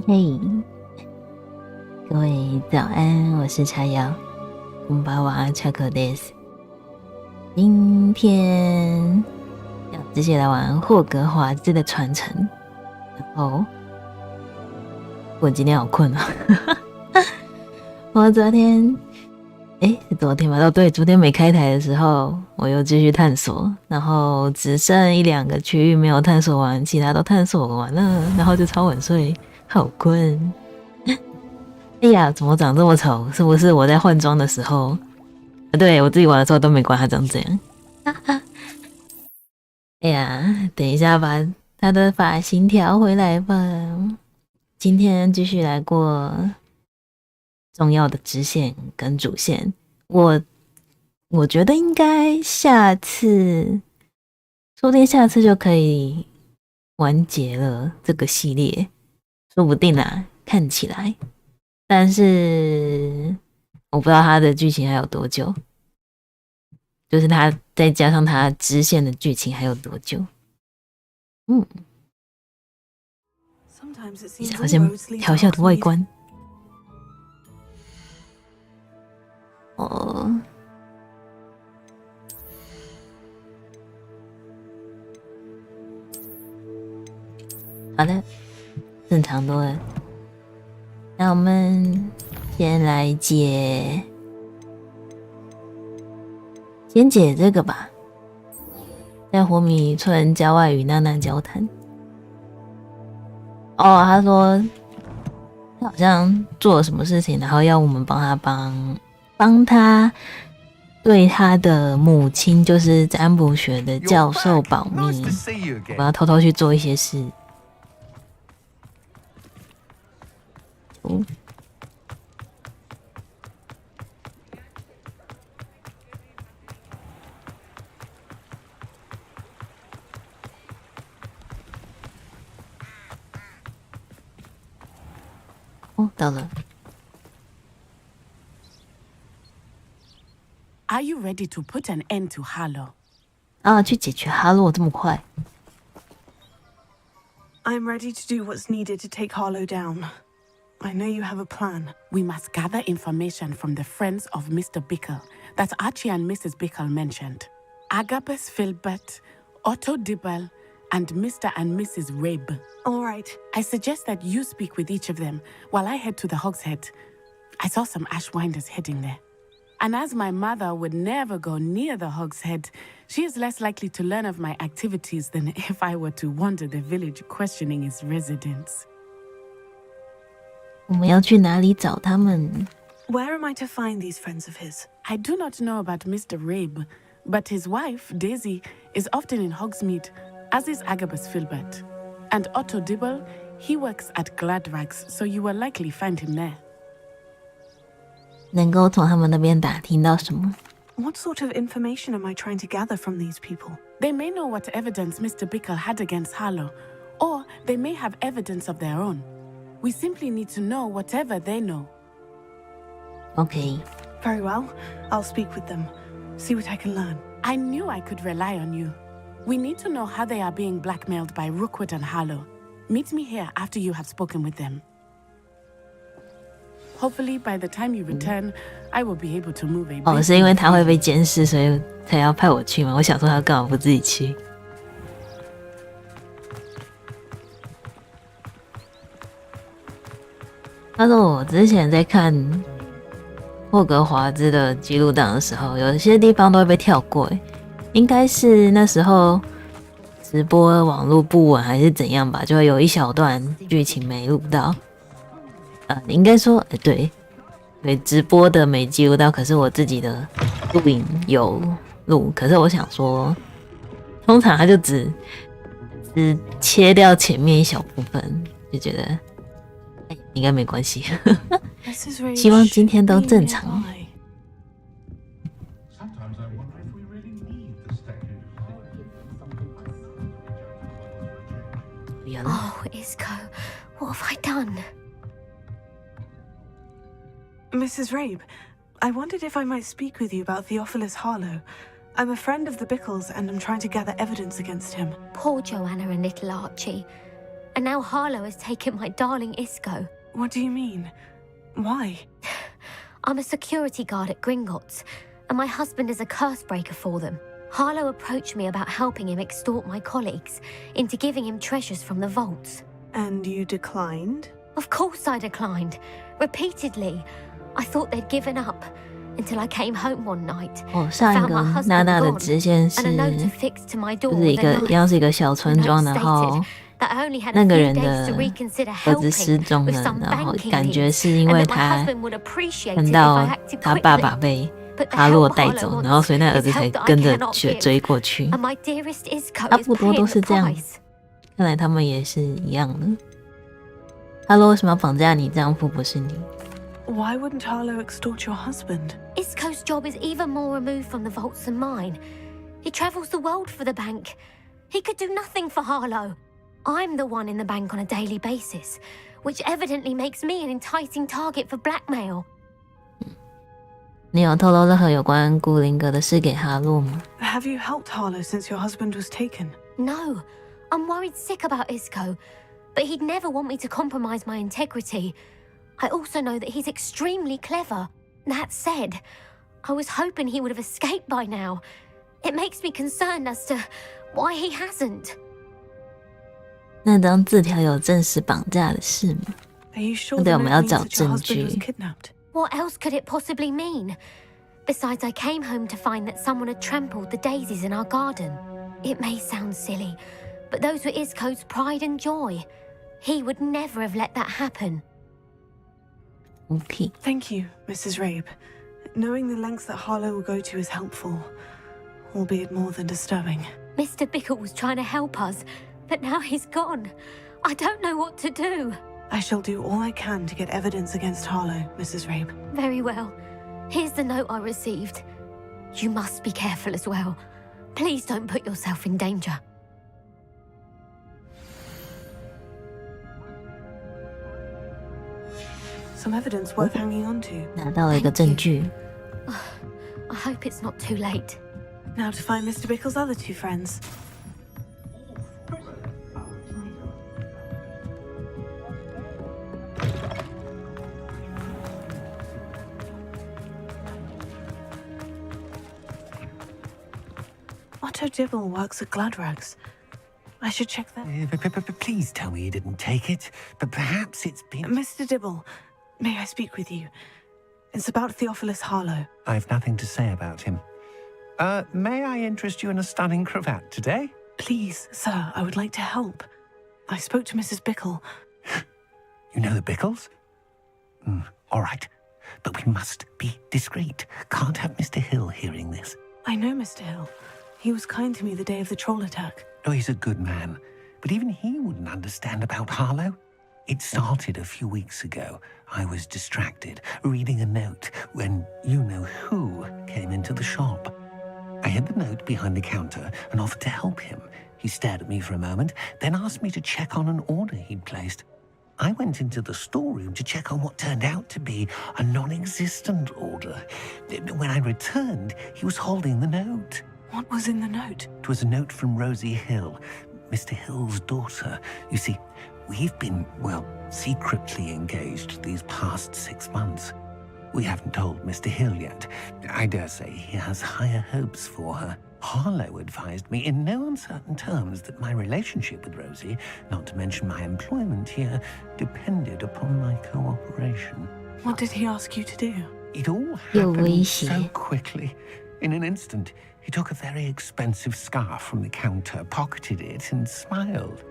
嘿，各位早安，我是茶瑶，こんばんはʀᴇᴱ今天要继续来玩霍格华兹的传承，然后我今天好困啊，我昨天是昨天吧？对，昨天没开台的时候，我又继续探索，然后只剩1-2个区域没有探索完，其他都探索完了，然后就超晚睡，好困。哎呀，怎么长这么丑？是不是我在换装的时候？对，我自己玩的时候都没管它长这样。哎呀，等一下把他的发型调回来吧。今天继续来过重要的支线跟主线。我觉得应该下次，说不定下次就可以完结了这个系列，说不定啦，看起来。但是我不知道它的剧情还有多久，就是它再加上它支线的剧情还有多久。好，先调一下的外观。好的，正常多了。那我们先来解这个吧，在ʟᴏ伊郊外与娜娜交谈。他说他好像做了什么事情，然后要我们帮他对他的母亲，就是占卜学的教授保密。我要偷偷去做一些事。到了。Are you ready to put an end to Harlow? 去解决哈洛这么快。I'm ready to do what's needed to take Harlow down. I know you have a plan. We must gather information from the friends of Mr. Bickle that Archie and Mrs. Bickle mentioned. Agabus Filbert, Otto Dibble, and Mr. and Mrs. Rabe. All right. I suggest that you speak with each of them while I head to the Hogshead. I saw some Ashwinders heading there. And as my mother would never go near the Hogshead, she is less likely to learn of my activities than if I were to wander the village questioning its residents. 我们要去哪里找他们？ Where am I to find these friends of his? I do not know about Mr. Rabe, but his wife, Daisy, is often in Hogsmeade, as is Agabus Filbert. And Otto Dibble, he works at Gladrags, so you will likely find him there. 能够从他们那边打听到什么？ What sort of information am I trying to gather from these people? They may know what evidence Mr. Bickle had against Harlow, or they may have evidence of their own. We simply need to know whatever they know. Okay. Very well. I'll speak with them. See what I can learn. I knew I could rely on you. We need to know how they are being blackmailed by Rookwood and Harlow. Meet me here after you have spoken with them. Hopefully, by the time you return, I will be able to move a bit. 是因为他会被监视，所以才要派我去吗？我想说他干嘛不自己去？他说我之前在看霍格华兹的记录档的时候，有些地方都会被跳过，应该是那时候直播网络不稳还是怎样吧，就会有一小段剧情没录到。应该说，对，直播的没记录到，可是我自己的录影有录。可是我想说，通常他就只切掉前面一小部分，就觉得应该没关系。希望今天都正常。Oh, Isco, what have I done? Mrs. Rabe, I wondered if I might speak with you about Theophilus Harlow. I'm a friend of the Bickles and I'm trying to gather evidence against him. Poor Joanna and little Archie. And now Harlow has taken my darling Isco. What do you mean? Why? I'm a security guard at Gringotts, and my husband is a curse breaker for them. Harlow approached me about helping him extort my colleagues into giving him treasures from the vaults. And you declined? Of course I declined. Repeatedly. I thought they'd given up until I came home one night. 上一个娜娜的支线是，就是一样是一个小村庄，然后那个人的儿子失踪了，然后感觉是因为他看到他爸爸被哈洛带走，然后所以那儿子才跟着追过去。差不多都是这样，看来他们也是一样的。哈洛为什么要绑架你丈夫，不是你？ Why wouldn't Harlow extort your husband? Isco's job is even more removed from the vaults than mine. He travels the world for the bank. He could do nothing for Harlow. I'm the one in the bank on a daily basis, which evidently makes me an enticing target for blackmail. 你有透露任何有关古灵阁的事给哈洛吗？ Have you helped Harlow since your husband was taken? No. I'm worried sick about Isco, but he'd never want me to compromise my integrity. I also know that he's extremely clever. That said, I was hoping he would have escaped by now. It makes me concerned as to why he hasn't. 那张字条有证实绑架的事吗？ Are you sure 对，我们要找证据。 What else could it possibly mean? Besides, I came home to find that someone had trampled the daisies in our garden. It may sound silly, but those were Isco's pride and joy. He would never have let that happen. Okay. Thank you, Mrs. Rabe. Knowing the lengths that Harlow will go to is helpful, albeit more than disturbing. Mr. Bickle was trying to help us, but now he's gone. I don't know what to do. I shall do all I can to get evidence against Harlow, Mrs. Rabe. Very well. Here's the note I received. You must be careful as well. Please don't put yourself in danger. Some evidence worth hanging on to. 拿到了一个证据。I hope it's not too late. Now to find Mr. Bickle's other two friends. ʟᴇᴱ works at Gladrags. I should check that. Please tell me you didn't take it. But perhaps it's been... Mr. Dibble, may I speak with you? It's about Theophilus Harlow. I've nothing to say about him. May I interest you in a stunning cravat today? Please, sir, I would like to help. I spoke to Mrs. Bickle. You know the Bickles? All right. But we must be discreet. Can't have Mr. Hill hearing this. I know Mr. Hill. He was kind to me the day of the troll attack. Oh, he's a good man. But even he wouldn't understand about Harlow. It started a few weeks ago. I was distracted, reading a note, when you-know-who came into the shop. I hid the note behind the counter and offered to help him. He stared at me for a moment, then asked me to check on an order he'd placed. I went into the storeroom to check on what turned out to be a non-existent order. When I returned, he was holding the note. What was in the note? It was a note from Rosie Hill, Mr. Hill's daughter. You see, we've been, well, secretly engaged these past 6 months. We haven't told Mr. Hill yet. I dare say he has higher hopes for her. Harlow advised me in no uncertain terms that my relationship with Rosie, not to mention my employment here, depended upon my cooperation. What did he ask you to do? It all happened so quickly. In an instant, he took a very expensive scarf from the counter, pocketed it, and smiled.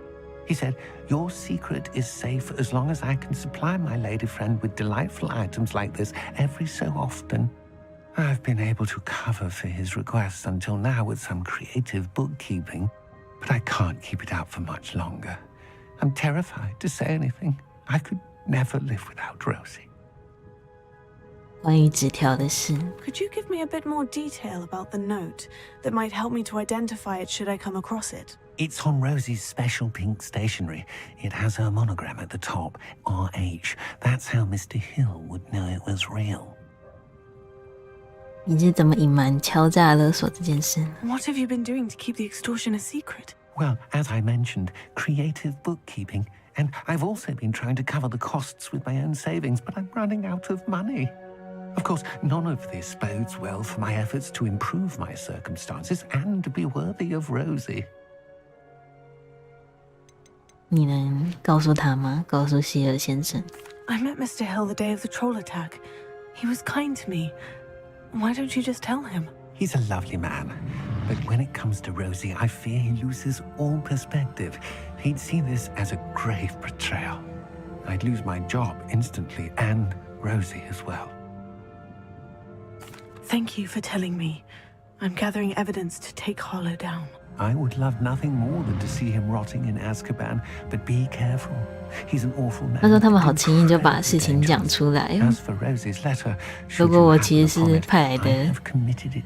He said, "Your secret is safe as long as I can supply my lady friend with delightful items like this every so often." I've been able to cover for his requests until now with some creative bookkeeping, but I can't keep it out for much longer. I'm terrified to say anything. I could never live without Rosie. 关于纸条的事。 Could you give me a bit more detail about the note that might help me to identify it should I come across it? It's on Rosie's special pink stationery. It has her monogram at the top, RH. That's how Mr. Hill would know it was real. 你是怎么隐瞒敲诈勒索这件事呢？ What have you been doing to keep the extortion a secret? Well, as I mentioned, creative bookkeeping. And I've also been trying to cover the costs with my own savings, but I'm running out of money. Of course, none of this bodes well for my efforts to improve my circumstances and be worthy of Rosie. 你能告诉他吗？告诉希尔先生。I met Mr. Hill the day of the troll attack. He was kind to me. Why don't you just tell him? He's a lovely man. But when it comes to Rosie, I fear he loses all perspective. He'd see this as a grave betrayal. I'd lose my job instantly, and Rosie as well. Thank you for telling me. I'm gathering evidence to take Harlow down. I would love nothing more than to see him rotting in Azkaban, but be careful. He's an awful man. 他说他们好轻易就把事情讲出来。 As for Rosie's letter, 如果我其实是派来的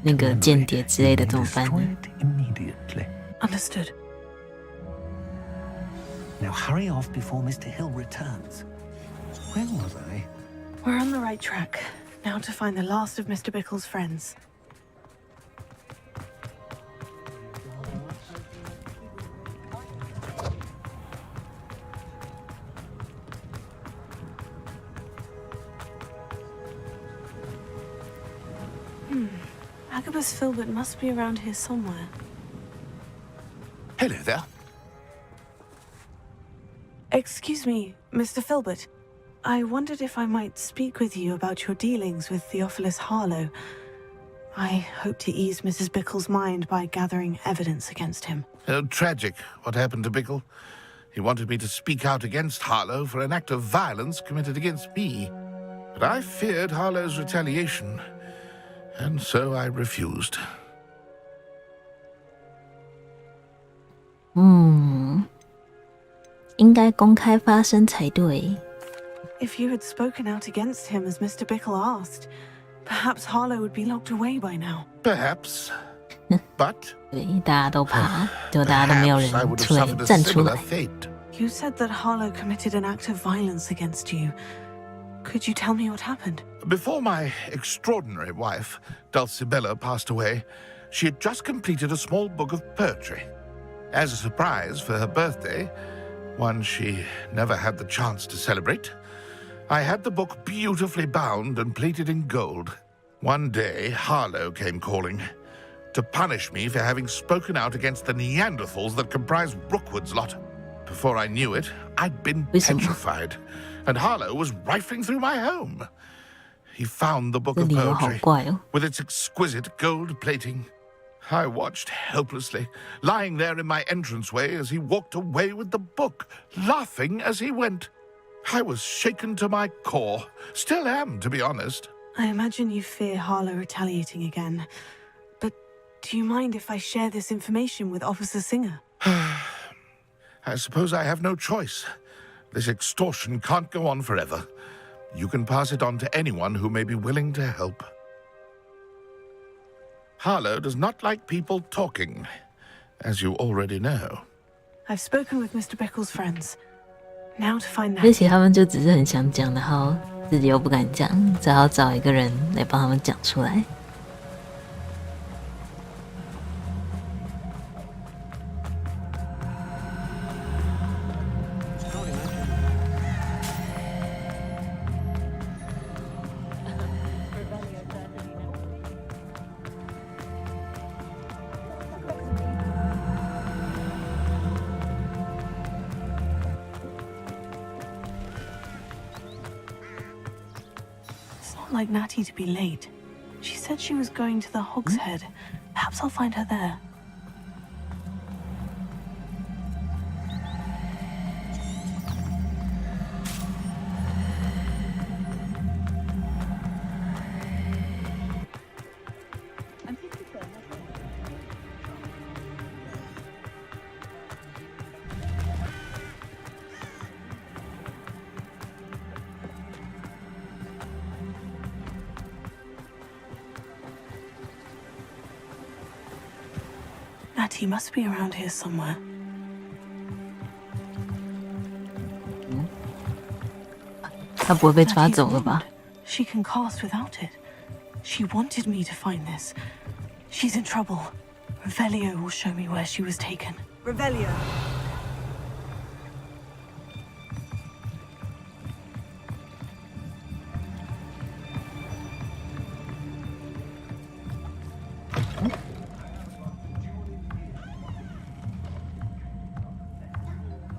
那个间谍之类的，怎么办呢？ Immediately. Understood. Now hurry off before Mr. Hill returns. Where was I? We're on the right track. Now to find the last of Mr. Bickle's friends. Agabus Filbert must be around here somewhere. Hello there. Excuse me, Mr. Filbert. I wondered if I might speak with you about your dealings with Theophilus Harlow. I hope to ease Mrs. Bickle's mind by gathering evidence against him. Tragic, what happened to Bickle. He wanted me to speak out against Harlow for an act of violence committed against me. But I feared Harlow's retaliation, and so I refused. 应该公开发声才对。 If you had spoken out against him as Mr. Bickle asked, perhaps Harlow would be locked away by now. Perhaps. But 对，大家都怕，就大家都没有人 perhaps I would have 出来 suffered a 站出 similar 来。 fate. You said that Harlow committed an act of violence against you. Could you tell me what happened? Before my extraordinary wife, Dulcibella, passed away, she had just completed a small book of poetry. As a surprise for her birthday, one she never had the chance to celebrate, I had the book beautifully bound and plated in gold. One day, Harlow came calling to punish me for having spoken out against the Neanderthals that comprised Rookwood's lot. Before I knew it, I'd been petrified, and Harlow was rifling through my home. He found the book 这 of 理由好 poetry 怪哦。 with its exquisite gold plating. I watched helplessly, lying there in my entranceway as he walked away with the book, laughing as he went. I was shaken to my core. Still am, to be honest. I imagine you fear Harlow retaliating again. But do you mind if I share this information with Officer Singer? I suppose I have no choice. This extortion can't go on forever. You can pass it on to anyone who may be willing to help. Harlow does not like people talking, as you already know. I've spoken with Mr. Bickle's friends. Now to find 而 that. 且他们就只是很想讲，然后自己又不敢讲，只好找一个人来帮他们讲出来。It's not like Natty to be late. She said she was going to the Hog's Head. Perhaps I'll find her there. Natty must be around here somewhere. 他不会被抓走了吧？ She can cast without it. She wanted me to find this. She's in trouble. Revelio will show me where she was taken. Revelio.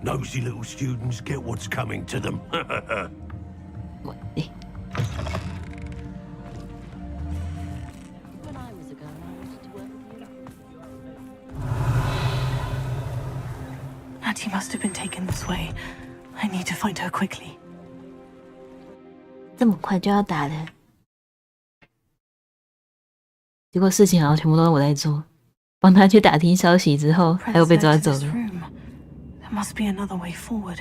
Nosy little students get what's coming to them. 喂， Natty must have been taken this way. I need to find her quickly. 这么快就要打了，结果事情好像全部都是我在做，帮他去打听消息之后，还有被抓走了。 There must be another way forward.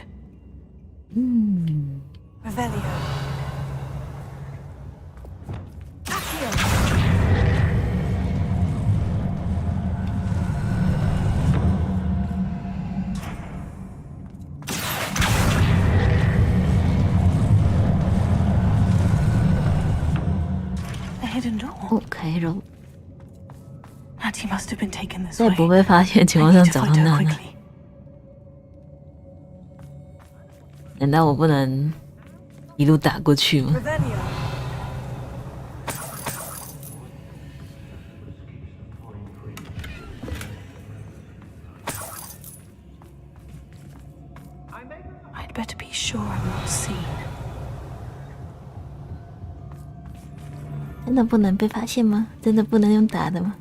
嗯， Revelio. The hidden door. 哦，开了， Natty must have been taken this 在 way. 不被发现的情 I 况上 need to 找到 find her 娜娜， quickly. 难道我不能一路打过去吗？ Revelio. I'd better be sure I'm not seen. 真的不能被发现吗？真的不能用打的吗？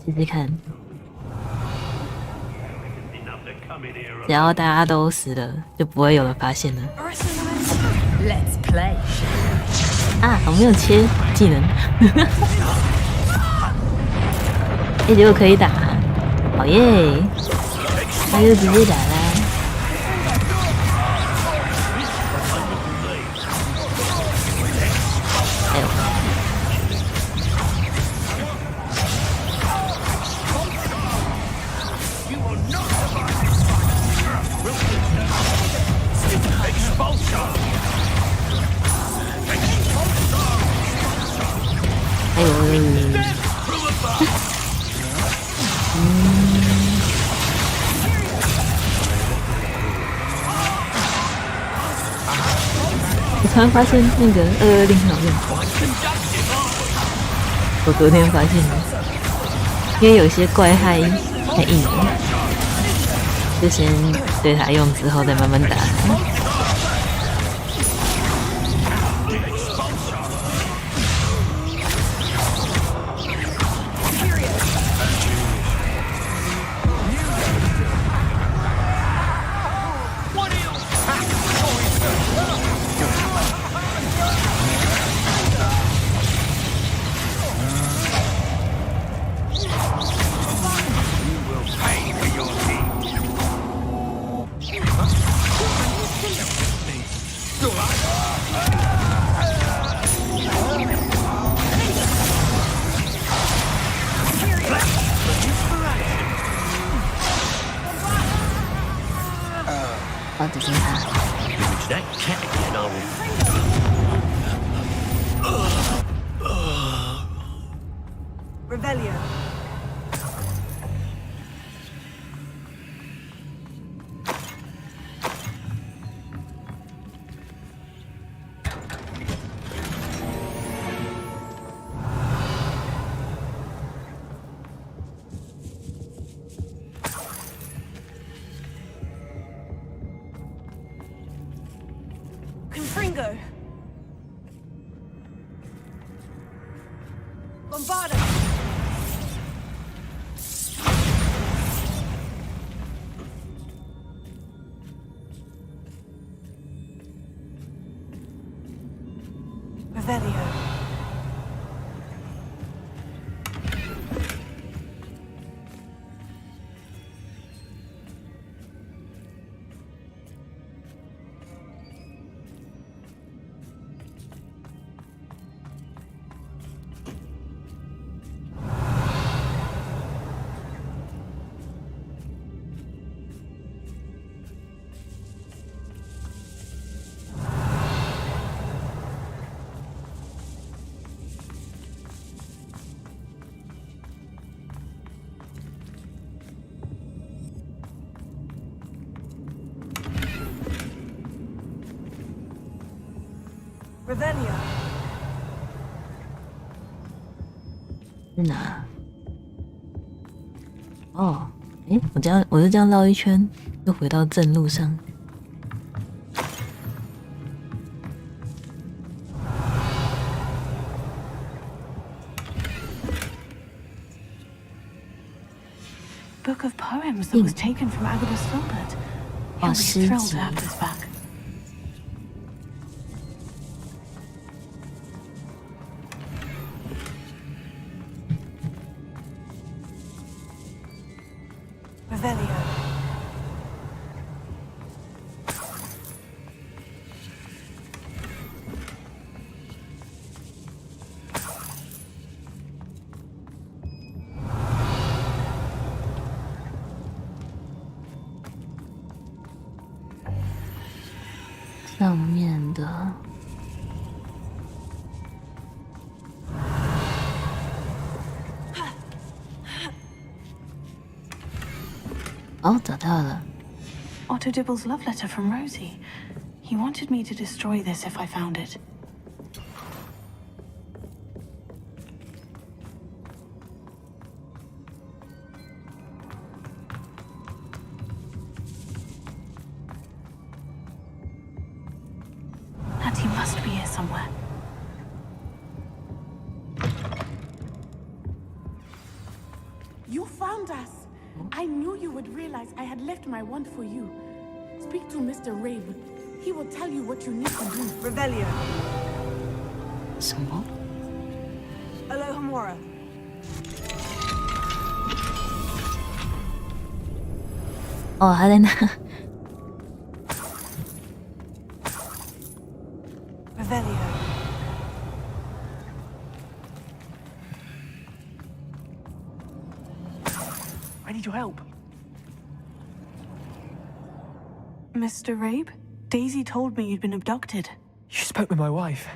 试试看，只要大家都死了，就不会有人发现了。 Let's play. 啊，我没有切技能，哎，结果可以打，好耶！那就直接打啦。哎呦！ 哎呦！我突然发现那个220好用，我昨天发现的，因为有些怪害太硬了，就先对他用，之后再慢慢打他。 哦，只剩他。 That cat again, are we? Revelio. Confringo. Bombarda. Revelio. Revelio. 是哪？哦，诶，我就这样绕一圈，又回到正路上。Book of poems that was taken from Agabus Filbert. He'll be thrilled to have this back. Revelio. 上面的哦，找到了。Otto Dibble's love letter from Rosie. He wanted me to destroy this if I found it. And he must be here somewhere. You found us! I knew you would realize I had left my wand for you. Speak to Mr. Rabe. He will tell you what you need to do. Revelio. 什么？ Alohomora. 哦，他在那。Revelio. I need your help. Mr. Rabe, Daisy told me you'd been abducted. You spoke with my wife.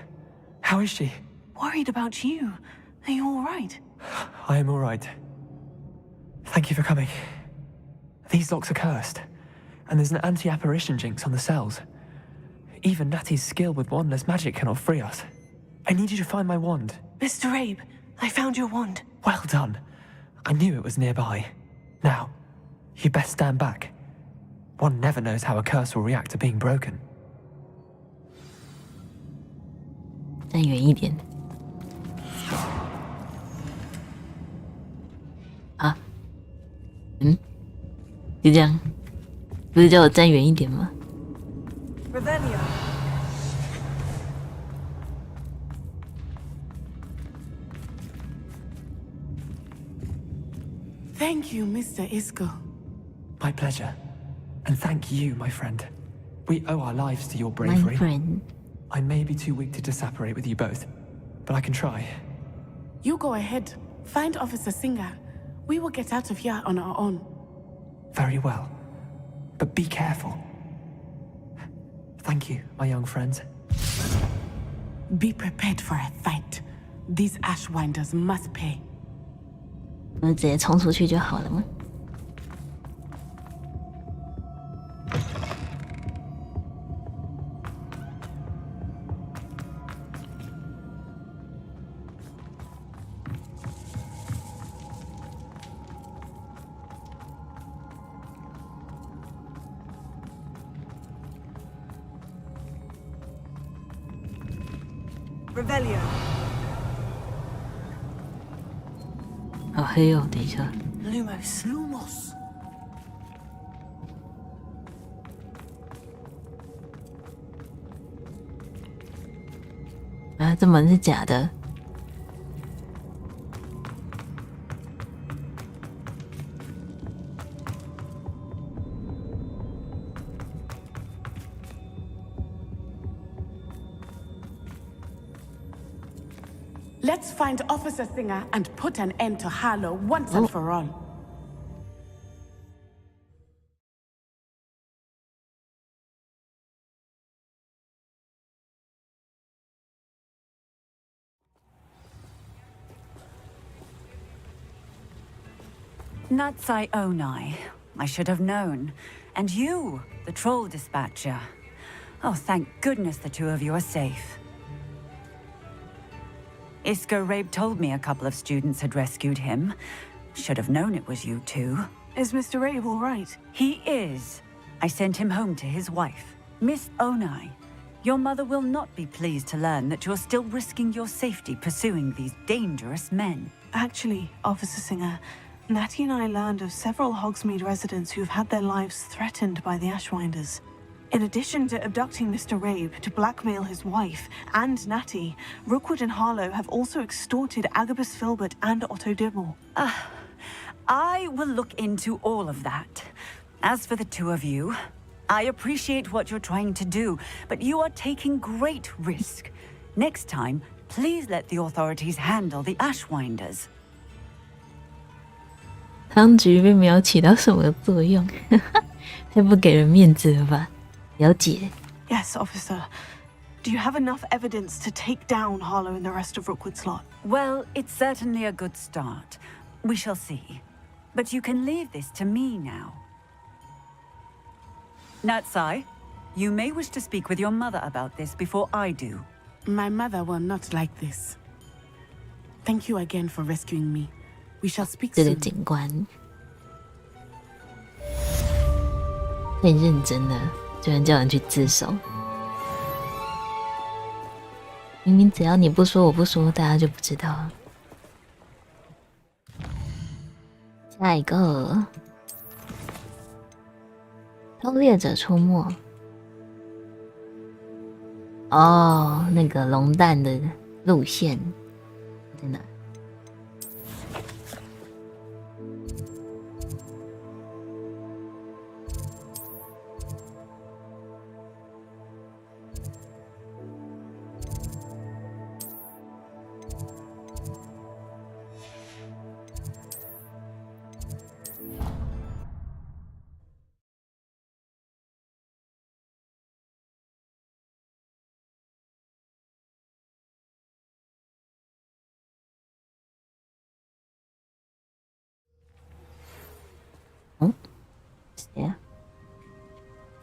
How is she? Worried about you. Are you all right? I am all right. Thank you for coming. These locks are cursed, and there's an anti-apparition jinx on the cells. Even Natty's skill with wandless magic cannot free us. I need you to find my wand. Mr. Rabe, I found your wand. Well done. I knew it was nearby. Now, you best stand back. One never knows how a curse will react to being broken. 站远一点。啊？嗯？就这样？不是叫我站远一点吗？ Revelio. Thank you, Mr. Isco. My pleasure. And thank you, my friend. We owe our lives to your My bravery. friend. I may be too weak to disapparate with you both, but I can try. You go ahead. Find Officer Singer. We will get out of here on our own. Very well. But be careful. Thank you, my young friends. Be prepared for a fight. These Ashwinders must pay. 我直接冲出去就好了吗？ Revelio. 好黑哦，等一下。 Lumos. 啊，这门是假的。Let's find Officer Singer and put an end to Harlow once and for all. ʟᴇᴜᴜ, I should have known. And you, the troll dispatcher. Oh, thank goodness the two of you are safe. ʌᴇᴱᴏ told me a couple of students had rescued him. Should have known it was you two. Is Mr. Rabe all right? He is. I sent him home to his wife, Miss Onai. Your mother will not be pleased to learn that you're still risking your safety pursuing these dangerous men. Actually, Officer Singer, Natty and I learned of several Hogsmeade residents who've had their lives threatened by the Ashwinders. In addition to abducting Mr. Rabe to blackmail his wife and Natty, Rookwood and Harlow have also extorted Agabus Filbert and Otto Dibble. I will look into all of that. As for the two of you, I appreciate what you're trying to do, but you are taking great risk. Next time, please let the authorities handle the Ashwinders. 汤局并没有起到什么作用，太不给人面子了吧？了解。Yes, officer. Do you have enough evidence to take down Harlow and the rest of Rookwood's lot? Well, it's certainly a good start. We shall see. But you can leave this to me now. Natsai, you may wish to speak with your mother about this before I do. My mother will not like this. Thank you again for rescuing me. We shall speak 这个 soon. 警官太认真了，居然叫人去自首。明明只要你不说，我不说，大家就不知道。下一个，偷猎者出没。哦，那个龙蛋的路线在哪？谁呀？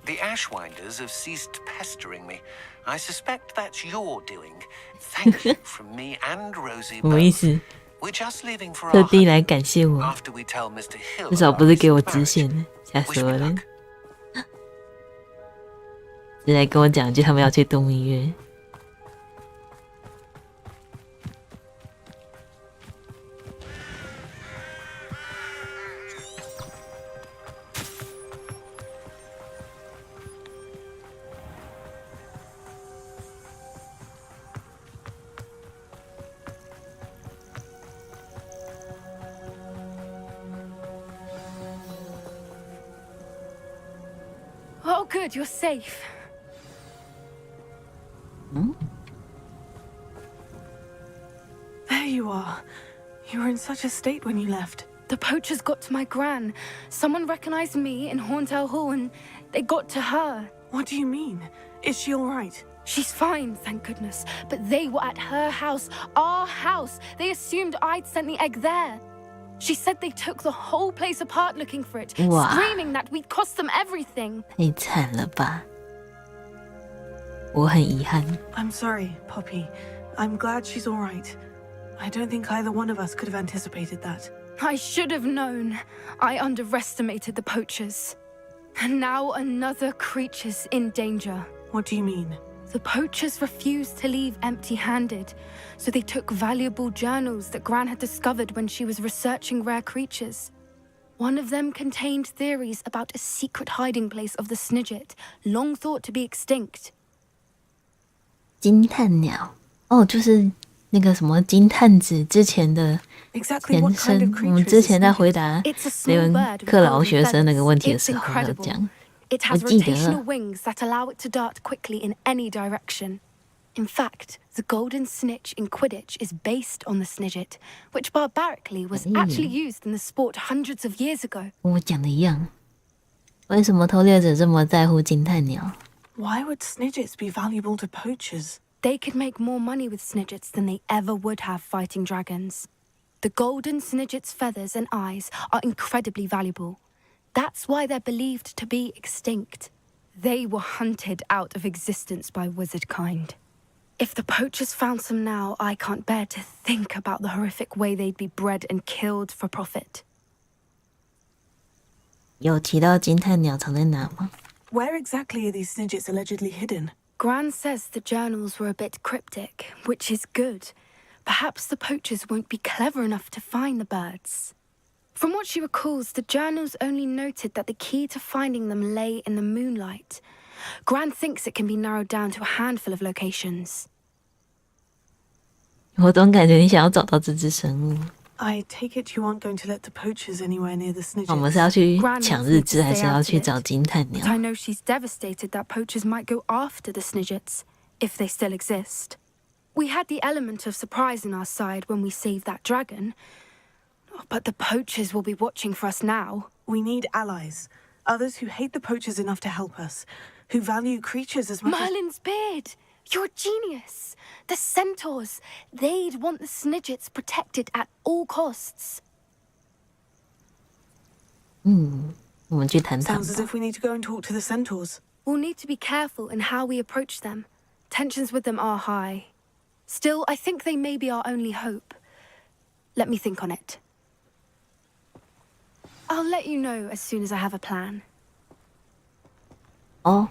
The Ashwinders have ceased pestering me. I suspect that's your doing. Thank you from me and Rosie 什么意 both. 思？ We're just leaving for 特 our 地来 hunt 感谢我， after we tell Mr. Hill 至少 about 不是 his 给我支 marriage. 线的，吓 Wish 死 me 我了！ luck. 是来跟我讲一句他们要去度蜜月。Oh, good, you're safe. There you are. You were in such a state when you left. The poachers got to my gran. Someone recognized me in Horntail Hall and they got to her. What do you mean? Is she all right? She's fine, thank goodness. But they were at her house, our house. They assumed I'd sent the egg there. She said they took the whole place apart looking for it, Wow. screaming that we'd cost them everything. 太惨了吧！我很遗憾。 I'm sorry, Poppy. I'm glad she's all right. I don't think either one of us could have anticipated that. I should have known. I underestimated the poachers. And now another creature's in danger. What do you mean? The poachers refused to leave empty-handed, so they took valuable journals that Gran had discovered when she was researching rare creatures. One of them contained theories about a secret hiding place of the Snidget, long thought to be extinct. 金探鸟哦，就是那个什么金探子之前的 Exactly 延 what kind 伸 of。我 creature 们 is 之前在 this 回答 It's a 雷 small 文 bird with 克劳 golden 学生那个问题的 feathers. 时 It's 候有 incredible. 讲， It 我 has 记得 rotational wings that allow it to dart quickly in any direction. In fact, the golden snitch in Quidditch is based on the Snidget, which barbarically was actually used in the sport hundreds of years ago. 跟我讲的一样。为什么偷猎者这么在乎金探鸟？ Why would Snidgets be valuable to poachers? They could make more money with Snidgets than they ever would have fighting dragons. The golden Snidget's feathers and eyes are incredibly valuable. That's why they're believed to be extinct. They were hunted out of existence by wizard kind. If the poachers found some now, I can't bear to think about the horrific way they'd be bred and killed for profit. 有提到金探鸟藏在哪吗？ Where exactly are these snidgets allegedly hidden? Gran says the journals were a bit cryptic, which is good. Perhaps the poachers won't be clever enough to find the birds. From what she recalls, the journals only noted that the key to finding them lay in the moonlight. Gran thinks it can be narrowed down to a handful of locations. 我总感觉你想要找到这只生物。 I take it you aren't going to let the poachers anywhere near the snidgets. 我们是要去抢日志，还是要去找金探鸟 But I know she's devastated that poachers might go after the snidgets, if they still exist. We had the element of surprise on our side when we saved that dragon. But the poachers will be watching for us now. We need allies. Others who hate the poachers enough to help us. Who value creatures as much Merlin's beard! You're a genius! The centaurs! They'd want the snidgets protected at all costs. 我们去谈谈 Sounds as 吧。 if we need to go and talk to the centaurs. We'll need to be careful in how we approach them. Tensions with them are high. Still, I think they may be our only hope. Let me think on it. I'll let you know as soon as I have a plan. 哦，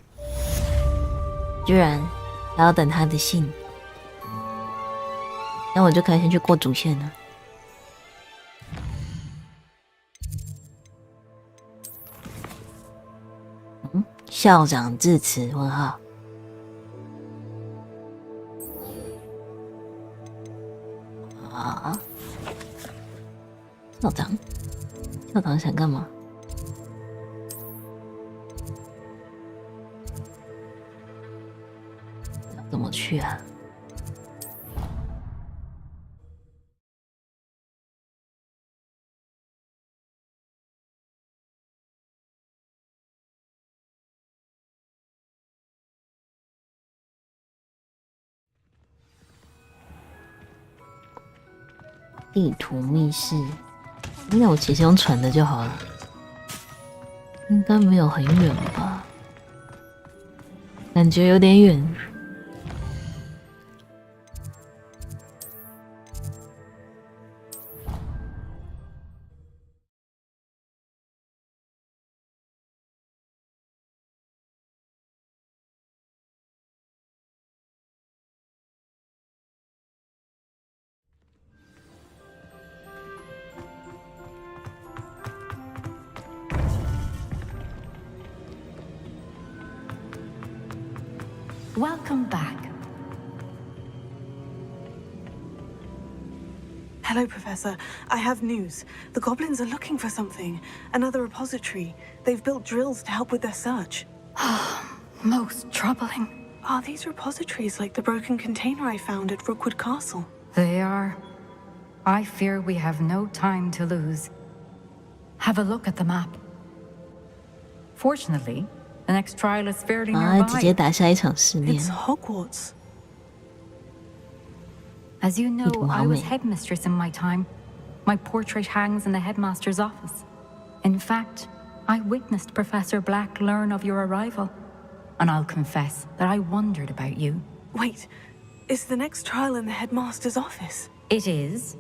居然还要等他的信，那我就可以先去过主线了。校长致辞？问号。啊，校长想干嘛？怎么去啊？地图密室，那我其实用传的就好了，应该没有很远吧？感觉有点远。Welcome back. Hello, Professor. I have news. The goblins are looking for something. Another repository. They've built drills to help with their search. Most troubling. Are these repositories like the broken container I found at Rookwood Castle? They are. I fear we have no time to lose. Have a look at the map. Fortunately, the next trial is fairly 啊，直接 nearby. 打下一场试炼 It's。Hogwarts. As you know, I was Wow. headmistress in my time. My portrait hangs in the headmaster's office. In fact, I witnessed Professor Black learn of your arrival. And I'll confess that I wondered about you. Wait, is the next trial in the headmaster's office? It is.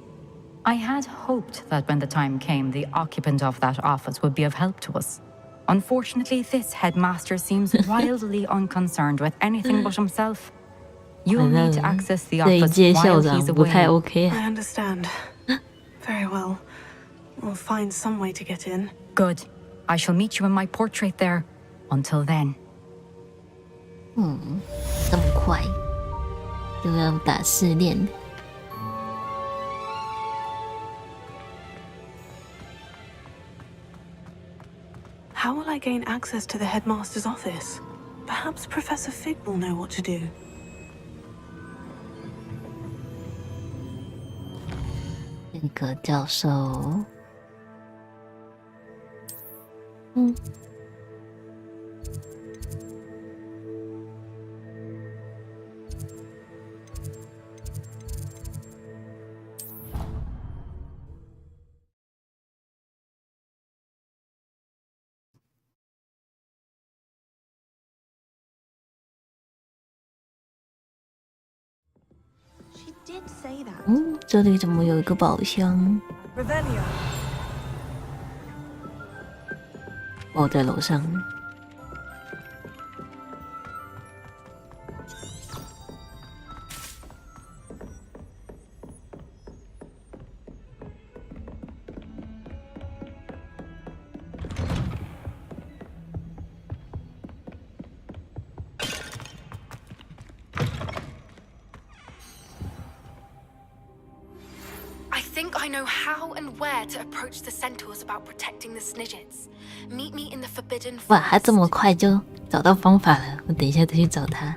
I had hoped that when the time came, the occupant of that office would be of help to us. Unfortunately, this headmaster seems wildly unconcerned with anything but himself. You'll need to access the 这一 office 届校 while 长 he's 不太 away. OK 啊。 I understand. Very well. We'll find some way to get in. Good. I shall meet you in my portrait there. Until then. 这么快就要打试炼？ How will I gain access to the headmaster's office? Perhaps Professor Fig will know what to do. 这个教授，这里怎么有一个宝箱？哦，在楼上。I know how and where to approach the centaurs about protecting the Snidgets. Meet me in the forbidden forest. 哇，他这么快就找到方法了，我等一下再去找他。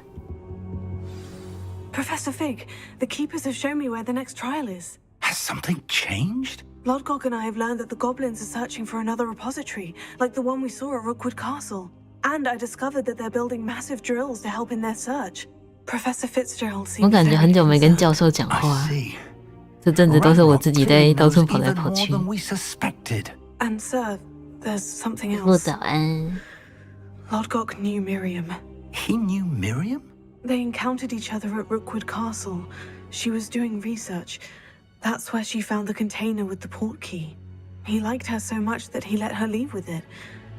Professor Fig, the keepers have shown me where the next trial is. Has something changed? ᴂᴏᴏ and I have learned that the goblins are searching for another repository, like the one we saw at Rookwood Castle. And I discovered that they're building massive drills to help in their search. Professor Fitzgerald seems 我感觉很久没跟教授讲话。这阵子都是我自己在到处跑来跑去。And sir, there's something 不 else. 早安。ᴂᴏᴏ knew Miriam. He knew Miriam? They encountered each other at Rookwood Castle. She was doing research. That's where she found the container with the port key. He liked her so much that he let her leave with it,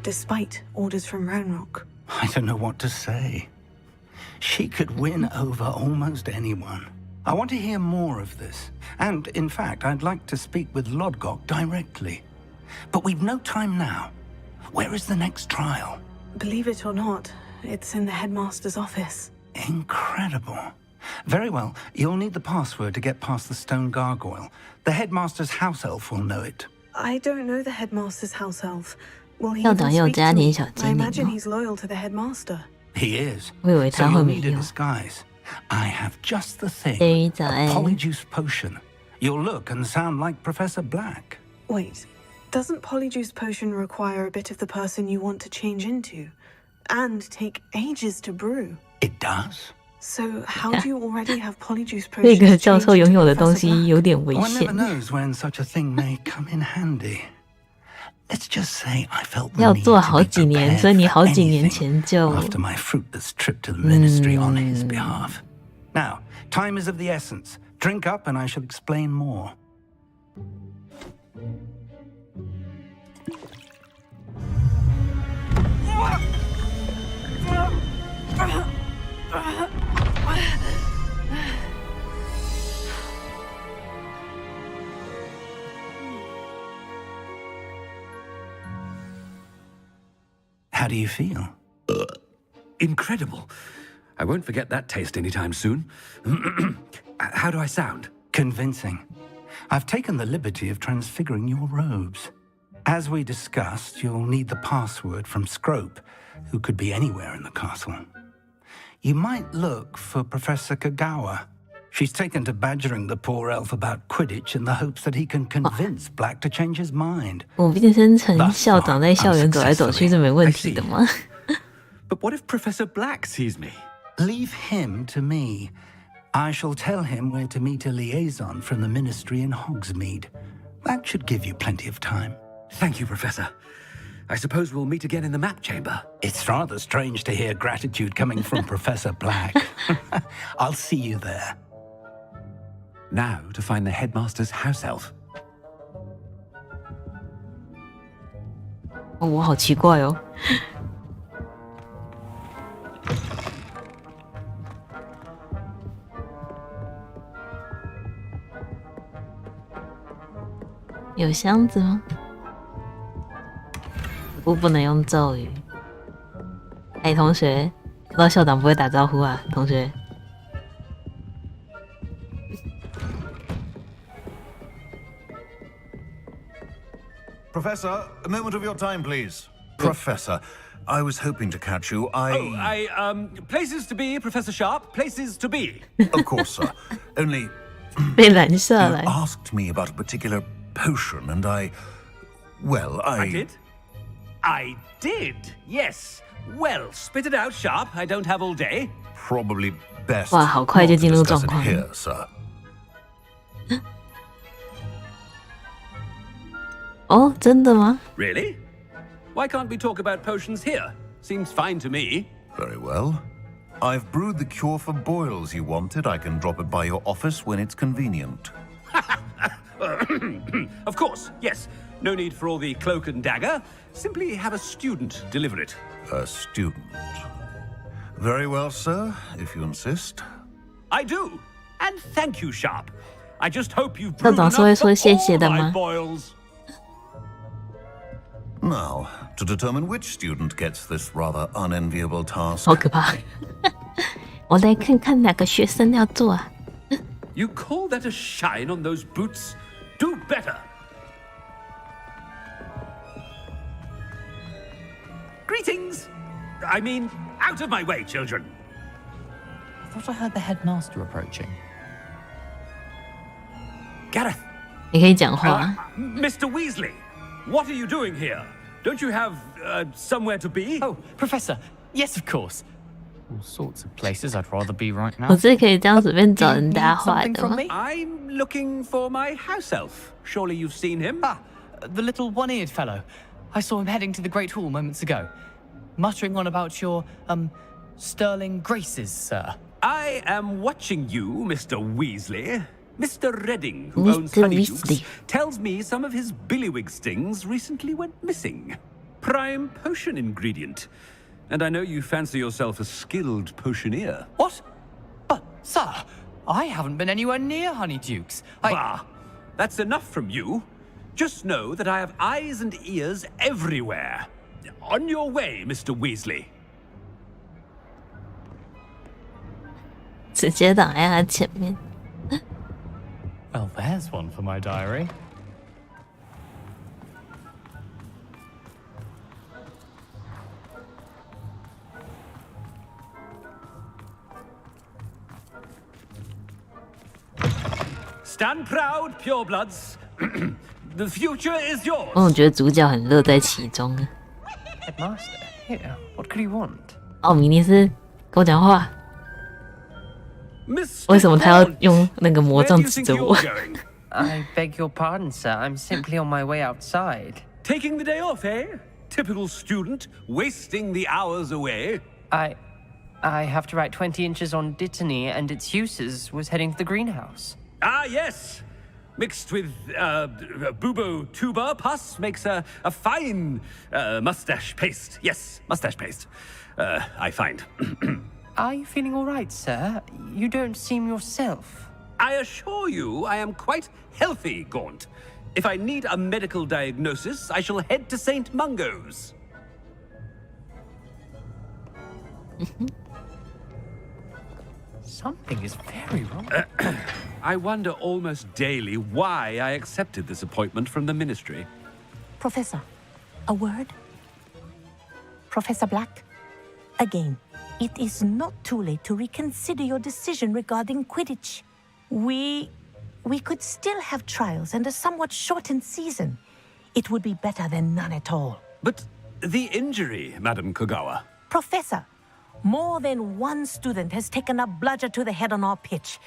despite orders from Roanoke. I don't know what to say. She could win over almost anyone. I want to hear more of this. And, in fact, I'd like to speak with ᴂᴏᴏ directly. But we've no time now. Where is the next trial? Believe it or not, it's in the headmaster's office. Incredible. Very well. You'll need the password to get past the stone gargoyle. The headmaster's house elf will know it. I don't know the headmaster's house elf. Will he 校 even 长也有 speak 家 to 庭 me? 小 I 精灵 imagine 哦。 he's loyal to the headmaster. He is. 我以为 So 他会 you'll 没 need a 有。 disguise. I have just the thing. 对于早 A 安。 polyjuice potion. You'll look and sound like Professor Black. Wait, doesn't Polyjuice Potion require a bit of the person you want to change into? And take ages to brew? It does. So how do you already have Polyjuice 这 Potions 个教授 changed 拥 into 有的东 Professor 西 Black? 有点危 One never 险。 knows when such a thing may come in handy. Let's just say I felt the 要 need 做 to 好 be 几年， prepared 所以你 for 好几年 anything 前就 after my fruitless trip to the ministry on his behalf. Now, time is of the essence. Drink up and I shall explain more. How do you feel? Incredible. I won't forget that taste anytime soon. How do I sound? Convincing. I've taken the liberty of transfiguring your robes. As we discussed, you'll need the password from Scrope, who could be anywhere in the castle. You might look for Professor Kagawa. She's taken to badgering the poor elf about Quidditch in the hopes that he can convince Black to change his mind. 我变身成校长在校园走来走去是没问题的吗？ But what if Professor Black sees me? Leave him to me. I shall tell him where to meet a liaison from the ministry in Hogsmeade. That should give you plenty of time. Thank you, Professor. I suppose we'll meet again in the map chamber. It's rather strange to hear gratitude coming from Professor Black. I'll see you there. Now to find the headmaster's house elf. 哦，我好奇怪哦。有箱子吗？不能用咒语。哎，同学，看到校长不会打招呼啊，同学。Professor, a moment of your time, please. Professor, I was hoping to catch you. Places to be, Professor Sharp. Places to be. Of course, sir. Only 被拦下 you 来。 asked me about a particular potion, and I did? I did, yes. Well, spit it out, Sharp. I don't have all day. probably best 哇，好快就 not to 进入 discuss 状 it 况。 here, sir. 哦，真的吗？ Really? Why can't we talk about potions here? Seems fine to me. Very well. I've brewed the cure for boils you wanted. I can drop it by your office when it's convenient. Of course, yes. No need for all the cloak and dagger. Simply have a student deliver it. A student. Very well, sir, if you insist. I do. And thank you, Sharp. I just hope you've brewed 校长 enough 是会说 for 谢谢 all 的 my 吗？ boils. Now, to determine which student gets this rather unenviable task. 好可怕！我来看看哪个学生要做啊。 You call that a shine on those boots? Do better. Greetings. I mean, out of my way, children. I thought I heard the headmaster approaching. Gareth. 你可以讲话。 Mr. Weasley, what are you doing here? Don't you have somewhere to be? Oh, Professor. Yes, of course. All sorts of places I'd rather be right now. 我是可以这样随便找人搭话的吗？ I'm looking for my house elf. Surely you've seen him? Ah, the little one-eared fellow. I saw him heading to the Great Hall moments ago, muttering on about your, sterling graces, sir. I am watching you, Mr. Weasley. Mr. Redding, who Mr. owns Honeydukes, Weasley. tells me some of his billywig stings recently went missing. Prime potion ingredient. And I know you fancy yourself a skilled potioneer. What? But, sir, I haven't been anywhere near Honeydukes. Bah! That's enough from you. Just know that I have eyes and ears everywhere. On your way, Mr. Weasley. 直接挡在他前面。 Well, there's one for my diary. Stand proud, purebloods. The future is yours. 我总觉得主角很乐在其中啊。 Headmaster, here. What could he want? 奥米尼斯跟我讲话， Mr. 为什么他要 Grant, 用那个魔 where 杖 do you 指 think 着 you're 我？ going? I beg your pardon, sir. I'm simply on my way outside. Taking the day off, eh? Typical student, wasting the hours away. I have to write 20 inches on Dittany and its uses. Was heading to the greenhouse. Ah, yes. Mixed with bubo tuber pus makes a fine mustache paste. Yes, mustache paste. I find. Are you feeling all right, sir? You don't seem yourself. I assure you I am quite healthy, Gaunt. If I need a medical diagnosis, I shall head to St. Mungo's. Something is very wrong. I wonder almost daily why I accepted this appointment from the Ministry. Professor, a word? Professor Black? Again, it is not too late to reconsider your decision regarding Quidditch. We could still have trials and a somewhat shortened season. It would be better than none at all. But the injury, Madam Kogawa. Professor, more than one student has taken a bludger to the head on our pitch.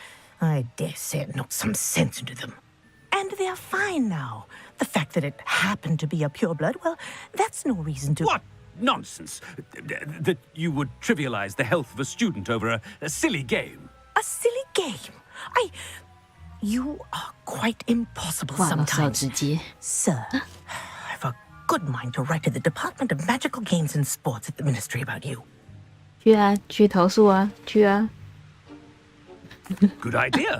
I dare say it knocked some sense into them. And they're fine now. The fact that it happened to be a pureblood, well, that's no reason to... What nonsense! That you would trivialize the health of a student over a silly game. A silly game? You are quite impossible 哇，老师好 sometimes. 直接。 Sir, I've a good mind to write to the Department of Magical Games and Sports at the Ministry about you. 去啊，去投诉啊，去啊。 Good idea.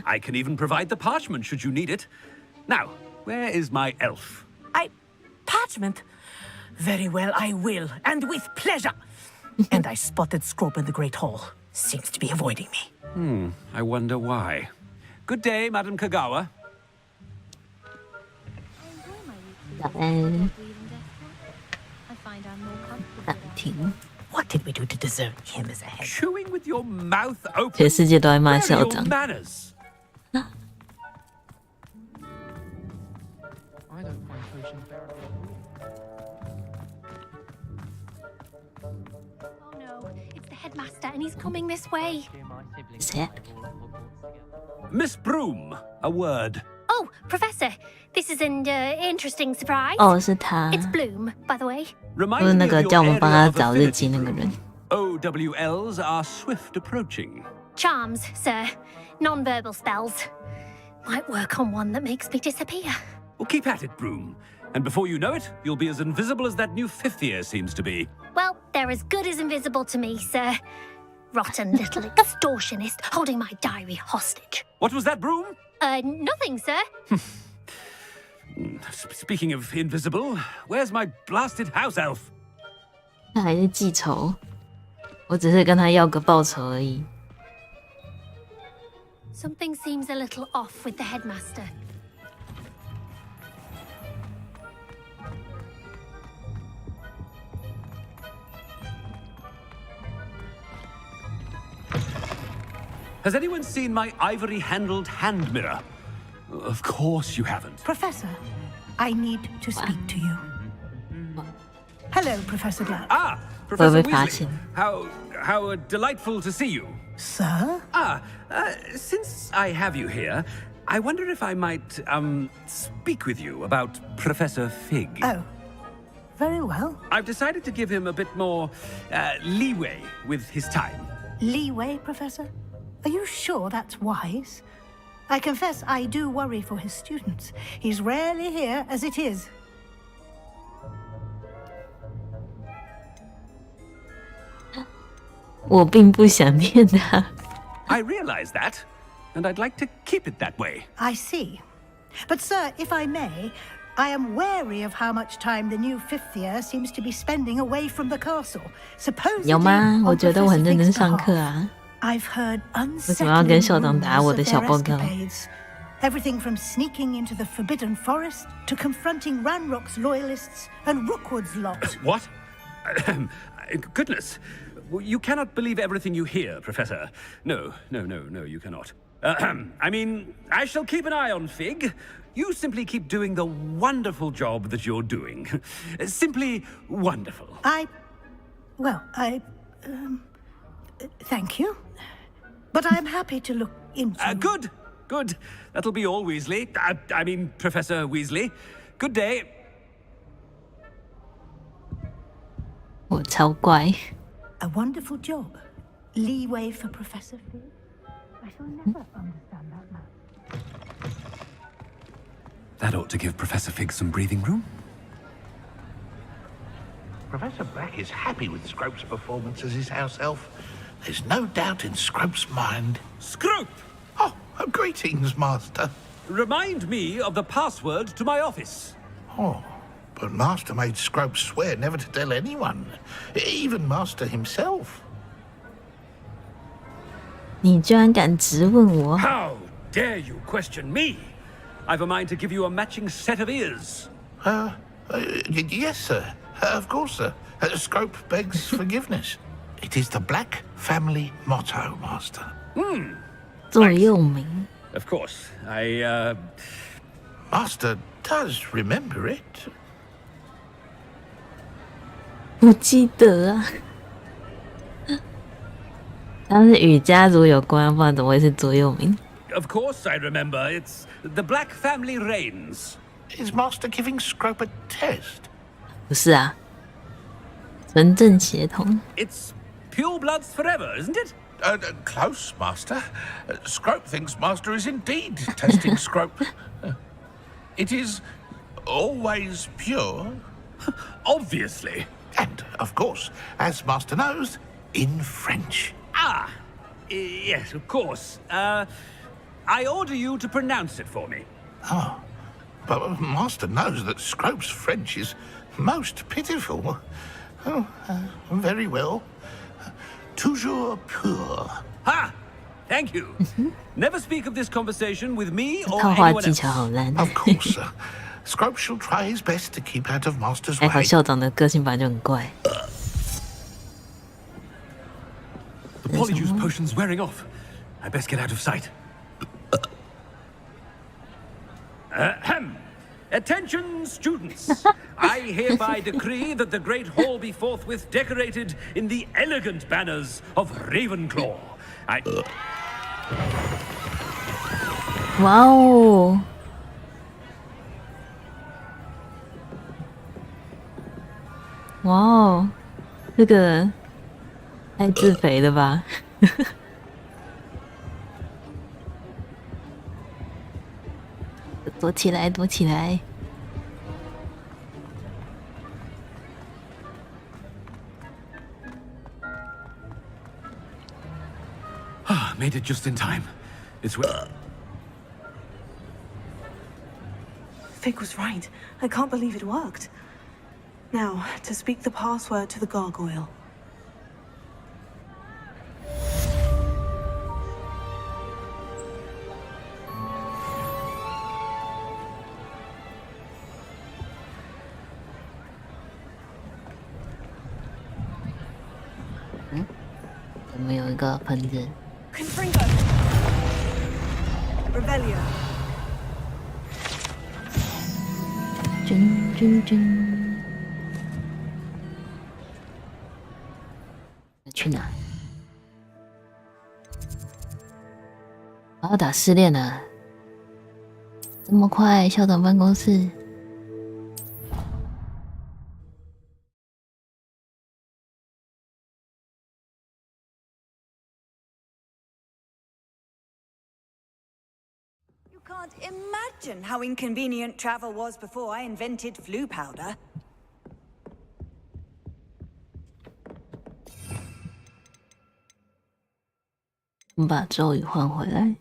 I can even provide the parchment should you need it. Now, where is my elf? Parchment? Very well, I will, and with pleasure. And I spotted Scrope in the Great Hall. Seems to be avoiding me. I wonder why. Good day, Madam Kogawa. 早安，暂停。 What did we do to deserve him as a head? Chewing with your mouth open. 全世界都在骂 Where are 校 your 长。 manners? I don't find potions very Oh no, it's the headmaster and he's coming this way. 谁啊？ Miss Broom, a word. Oh, Professor, this is an interesting surprise. 哦，是他， It's Bloom, by the way. 就 Remind 是 me 那 of 个 your 叫我们帮他 area of 找日 affinity, 记那个 Broom. 人。OWLs are swift approaching. Charms, sir. Non-verbal spells. Might work on one that makes me disappear. Well, keep at it, Broom. And before you know it, you'll be as invisible as that new fifth year seems to be. Well, they're as good as invisible to me, sir. Rotten little extortionist holding my diary hostage. What was that, Broom? Nothing, sir. Speaking of invisible, where's my blasted house elf? 他还是记仇，我只是跟他要个报酬而已。Something seems a little off with the headmaster. Has anyone seen my ivory-handled hand mirror? Of course you haven't. Professor, I need to speak to you. Hello, Professor Black. Ah, Professor Weasley. How delightful to see you. Sir? Since I have you here, I wonder if I might, speak with you about Professor Fig. Oh, very well. I've decided to give him a bit more, leeway with his time. Leeway, Professor? Are you sure that's wise? I confess I do worry for his students. He's rarely here as it is. I realize that, and I'd like to keep it that way. I see. But, sir, if I may, I am wary of how much time the new fifth year seems to be spending away from the castle. Supposedly, 有吗？我觉得我很认真上课啊。 I've heard 为什么要跟校长打我的小报告？ Everything from sneaking into the Forbidden Forest to confronting Ranrock's loyalists and Rookwood's lot. What? Goodness. You cannot believe everything you hear, Professor. No, you cannot. I mean, I shall keep an eye on Fig. You simply keep doing the wonderful job that you're doing. Simply wonderful. Thank you. But I'm happy to look into... Good. That'll be all, Weasley. I mean, Professor Weasley. Good day. 我超怪。 A wonderful job. Leeway for Professor Fig. I shall never understand that man. That ought to give Professor Fig some breathing room. Professor Black is happy with Scrope's performance as his house elf. There's no doubt in Scrope's mind. Scrope! Oh, greetings, Master. Remind me of the password to my office. Oh, but Master made Scrope swear never to tell anyone, even Master himself. 你居然敢质问我 How dare you question me? I've a mind to give you a matching set of ears. Yes, sir. Of course, sir. Scrope begs forgiveness. It is the Black family motto, Master. 座右铭 Of course, Master does remember it. 不记得啊。它是与家族有关，不然怎么会是座右铭？ Of course I remember. It's the Black family reigns. Is Master giving Scrope a test? 不是啊，纯正血统。 It's pure bloods forever, isn't it? Close, Master. Scrope thinks Master is indeed testing Scrope. It is always pure. Obviously. And, of course, as Master knows, in French. Yes, of course. I order you to pronounce it for me. Oh, but Master knows that Scrope's French is most pitiful. Oh, very well. Toujours pur. Ha! Thank you. Never speak of this conversation with me or 套话 anyone 技 else. 巧好烂。 Of course, sir. Scrope shall try his best to keep out of Master's 还好 way. 校长的个性本来就很怪。 The Polyjuice potion's wearing off. I best get out of sight. Attention, students! I hereby decree that the Great Hall be forthwith decorated in the elegant banners of Ravenclaw. 哇哦！哇哦，这个太自肥了吧！躲起来，躲起来！ Ah, made it just in time. It's Fig was right. I can't believe it worked. Now, to speak the password to the gargoyle. Hmm? 我们有一个盆子。 Confringo! Revelio! 去哪？我要打试炼了，这么快？校长办公室。 Can't imagine how inconvenient travel was before I invented flu powder. 我们把咒语换回来。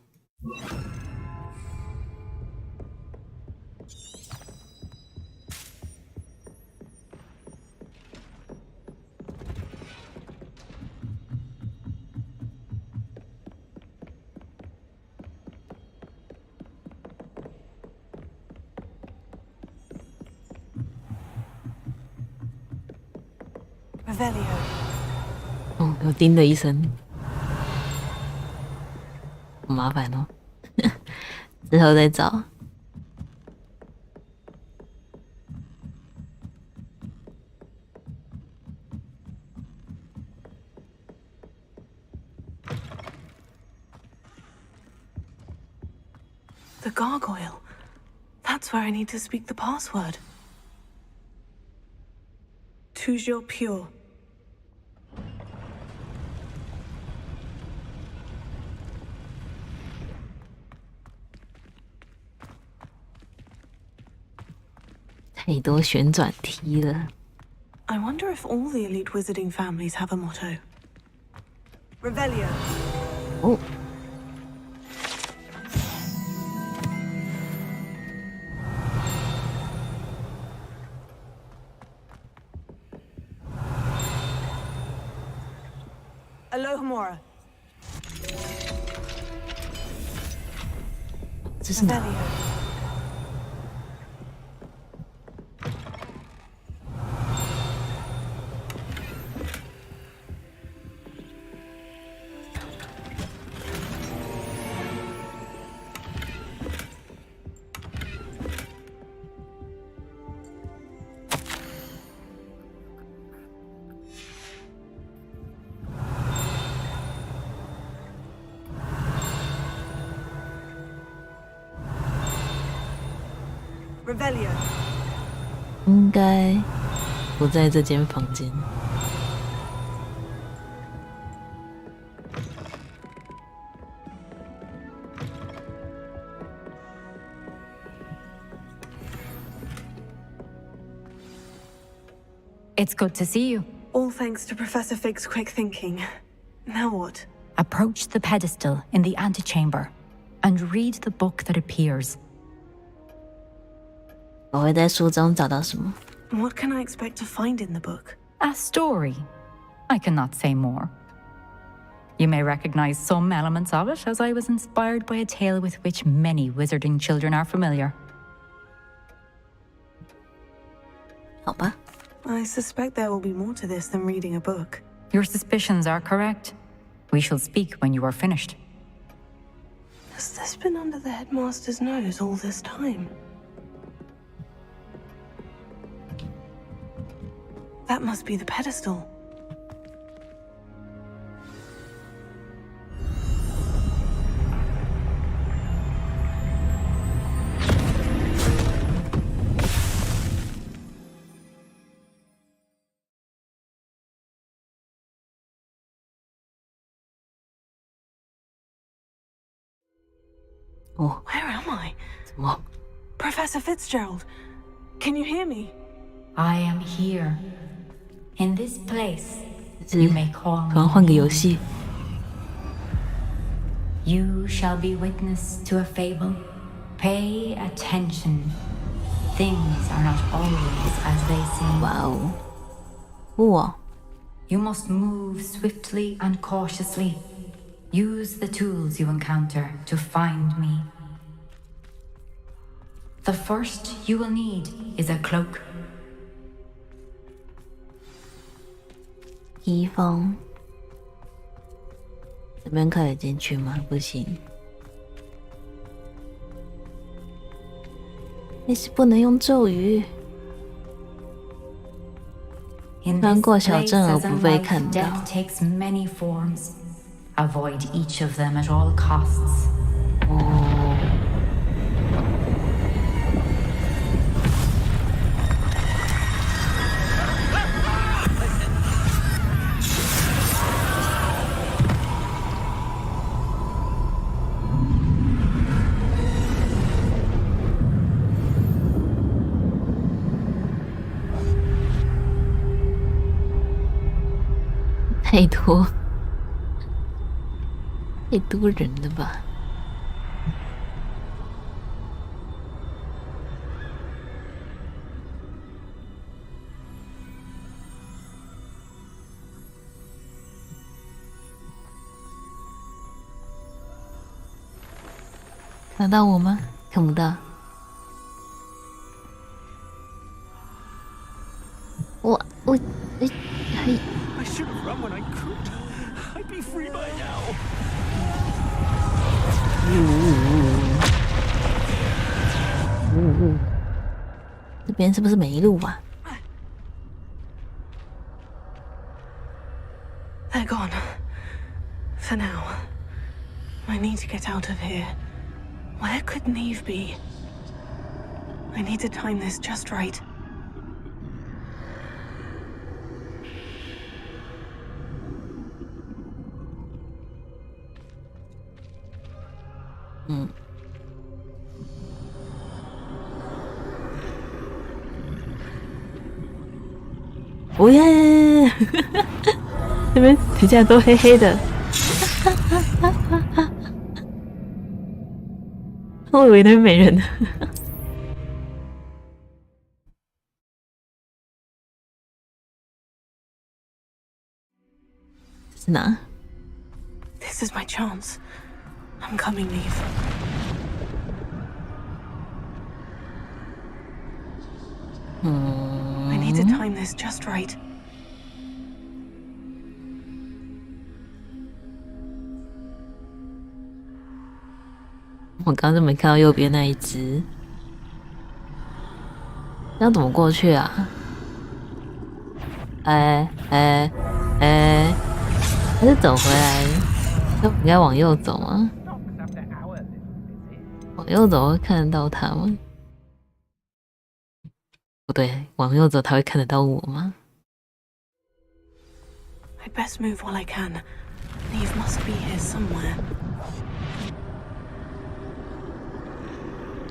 Revelio. 哦，有叮的一声，好麻烦哦，之后再找。The gargoyle. That's where I need to speak the password. Toujours pure. 太多旋转题了。 I wonder if all the elite wizarding families have a motto. Revelio. 哦。 Alohomora. 这是哪？ Revelio. 应该不在这间房间。It's good to see you. All thanks to Professor Fig's quick thinking. Now what? Approach the pedestal in the antechamber and read the book that appears. 我会在书中找到什么？ What can I expect to find in the book? A story. I cannot say more. You may recognize some elements of it, as I was inspired by a tale with which many wizarding children are familiar. 好吧。 I suspect there will be more to this than reading a book. Your suspicions are correct. We shall speak when you are finished. Has this been under the headmaster's nose all this time? That must be the pedestal. 哦， Where am I? 怎么？ Professor Fitzgerald, can you hear me? I am here. In this place, you may call 可能换个游戏。 You shall be witness to a fable. Pay attention. Things are not always as they seem. 哇哦，哇！ You must move swiftly and cautiously. Use the tools you encounter to find me. The first you will need is a cloak. 衣风，这边可以进去吗？不行。你是不能用咒语。 穿过小镇而不被看到。 Death takes many forms. Avoid each of them at all costs. 哦。太多人了吧？看到我吗？看不到。我。I should have run when I could. I'd be free by now. 这边是不是没路啊？ They're gone. For now. I need to get out of here. Where could Neve be? I need to time this just right. Mm. 不要！这边底下都黑黑的，我以为那边没人呢。这是哪？ This is my chance. I'm coming, Neve. I need to time this just right. 我刚刚就没看到右边那一只，那怎么过去啊？还是走回来？那应该往右走吗？往右走会看得到他吗？不对，往右走他会看得到我吗？ I'd best move while I can. Neve must be here somewhere.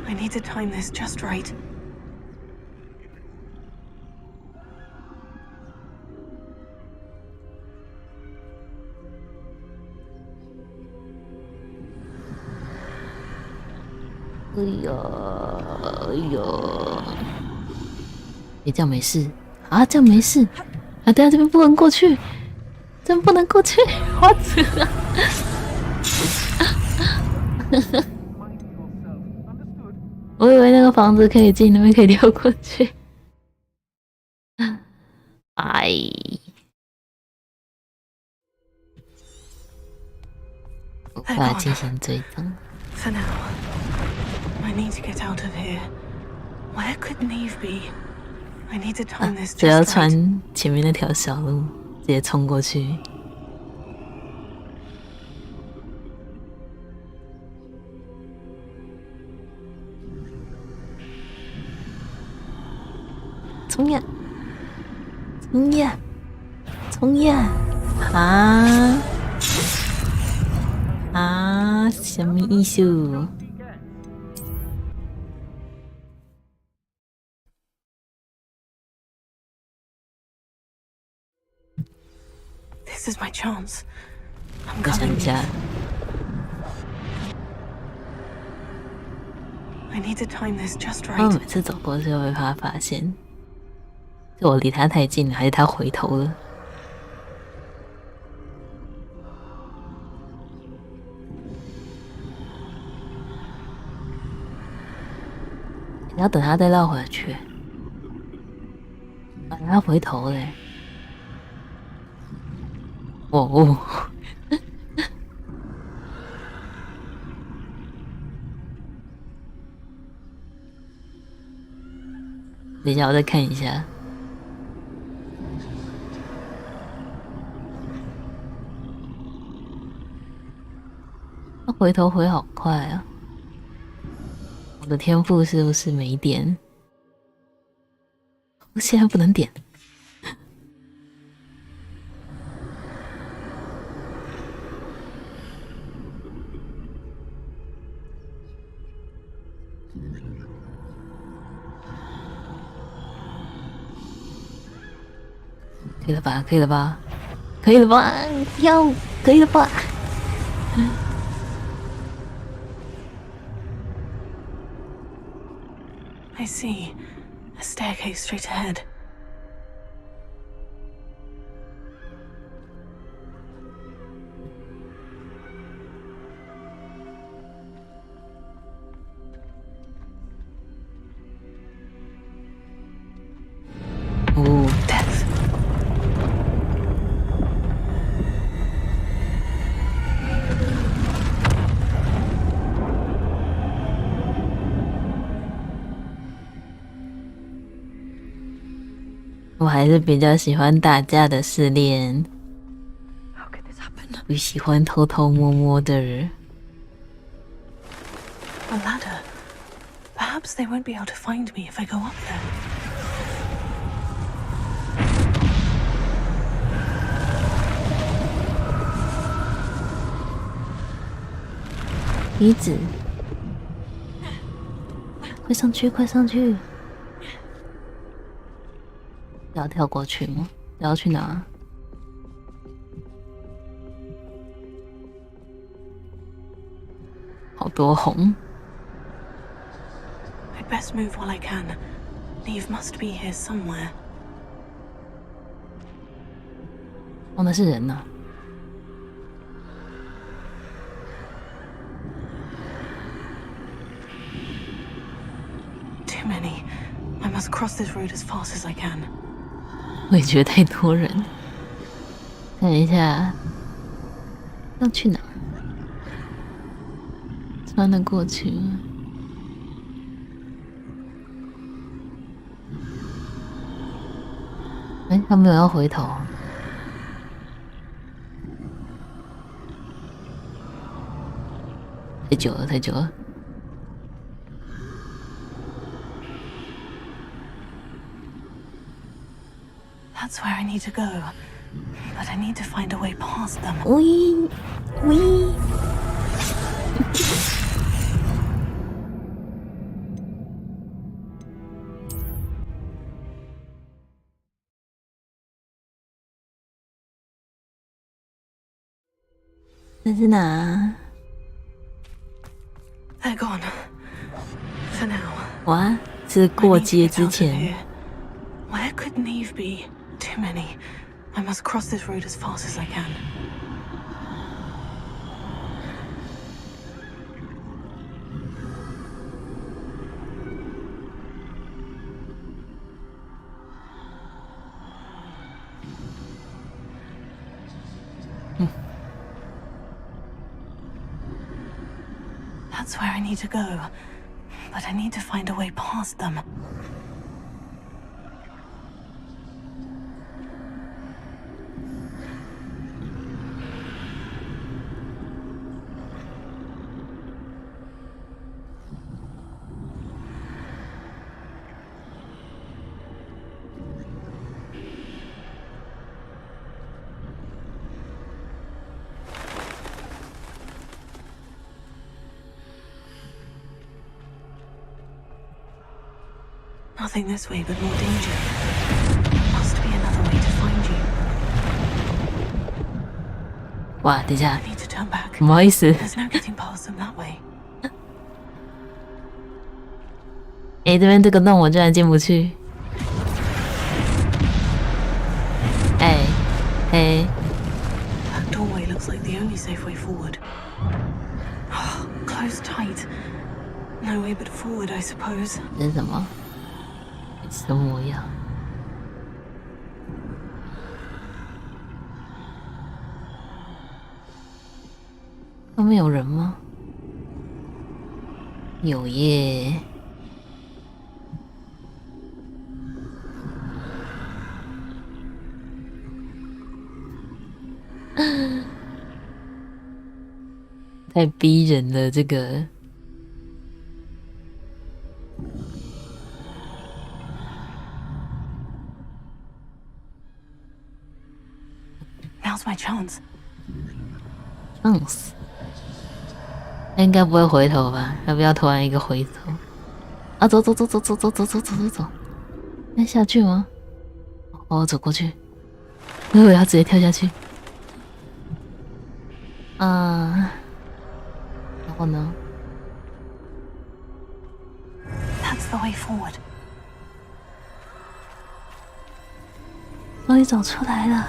I need to time this just right.这样没事啊，这样没事啊！等下这边不能过去，真不能过去！我操！我以为那个房子可以进，那边可以跳过去。哎，无法进行追踪。 For now, I need to get out of here. Where could Neve be? I need to time this 只要 just right. 穿前面那条小路，直接冲过去。冲呀！冲呀！冲呀！啊！什么意思？ This is my chance. I'm 我想 coming. 一下， I need to time this just 我 right. 每次走过去都会被他发现，是我离他太近了，还是他回头了？你要等他再绕回去，啊，他回头嘞！哦，等一下，我再看一下。他回头回好快啊！我的天赋是不是没点？我现在不能点。可以了吧？可以了吧？可以了吧？跳，可以了吧？ I see. A staircase straight ahead. Oh, death. 我还是比较喜欢打架的试炼，比喜欢偷偷摸摸的人。 A ladder. Perhaps they won't be able to find me if I go up there. 椅子，快上去，快上去！要跳过去吗？要去哪？好多红。 I'd best move while I can. Neve must be here somewhere. 哦，那是人呢。 Too many. I must cross this road as fast as I can. 我也觉得太多人。看一下，要去哪？穿得过去吗？哎，他没有要回头。太久了，太久了。 That's where I need to go. But I need to find a way past them. 喂喂！这是哪？ They're gone. For now. 哇，是过街之前。 Where could Neve be? Too many. I must cross this road as fast as I can. That's where I need to go. But I need to find a way past them. Nothing this way but more danger. There must be another way to find you. 哇，等一下 I，need to turn back. 不好意思。 There's no getting past them that way. 这边这个洞我居然进不去。That doorway looks like the only safe way forward. Closed tight. No way but forward, I suppose. 这是什么？什么模样？后面有人吗？有耶！太逼人了，这个。Now's my chance. chance，他应该不会回头吧？要不要突然一个回头？啊，走！那下去吗？哦，走过去。我以为要直接跳下去。然后呢 That's the way forward. 终于走出来了。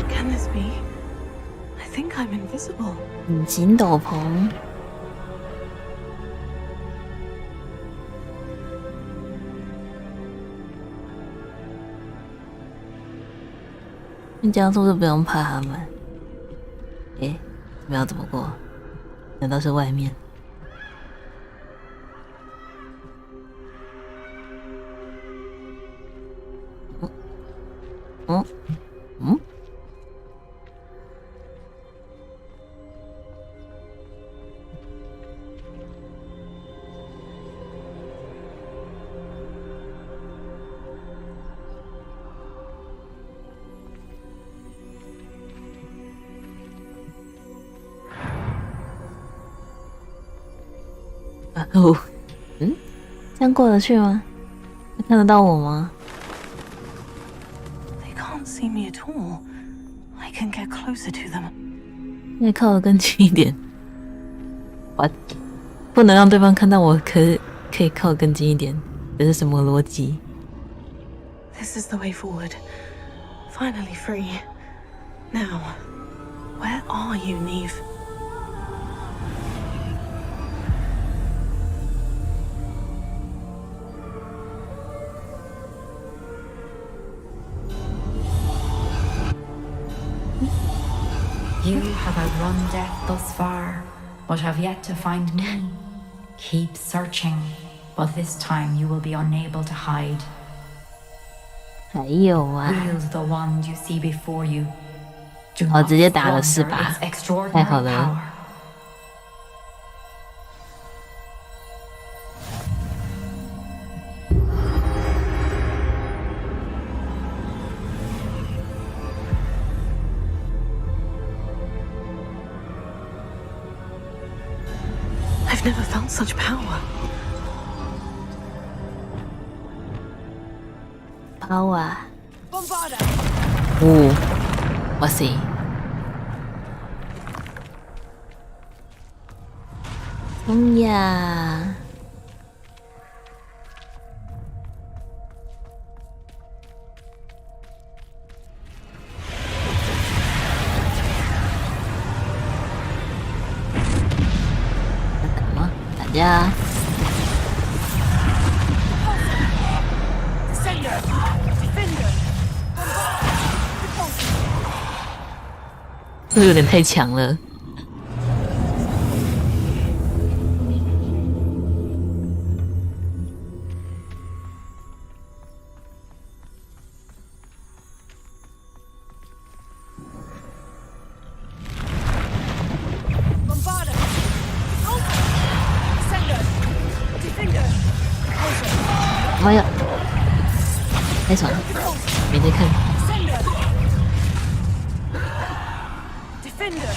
Can this be? I think I'm invisible. 隐形斗篷。你这样是不是不用怕他们？这边要怎么过？难道是外面？这样过得去吗？会看得到我吗？ They can't see me at all. I can get closer to them. 可以靠得更近一点。What？ 不能让对方看到我，可以靠得更近一点，这是什么逻辑 This is the way forward. Finally free. Now, where are you, Neve? You have outrun death thus far, but have yet to find me. Keep searching, but this time you will be unable to hide. 还有啊， Wield the wand you see before you. Do 哦， not 直接打了是 squander 吧？ its extraordinary 太好了。 power. I've never felt such power. Power。 Bombarda! 哇塞！冲呀！打架！这有点太强了。妈呀！太爽了，没在看。 Defender!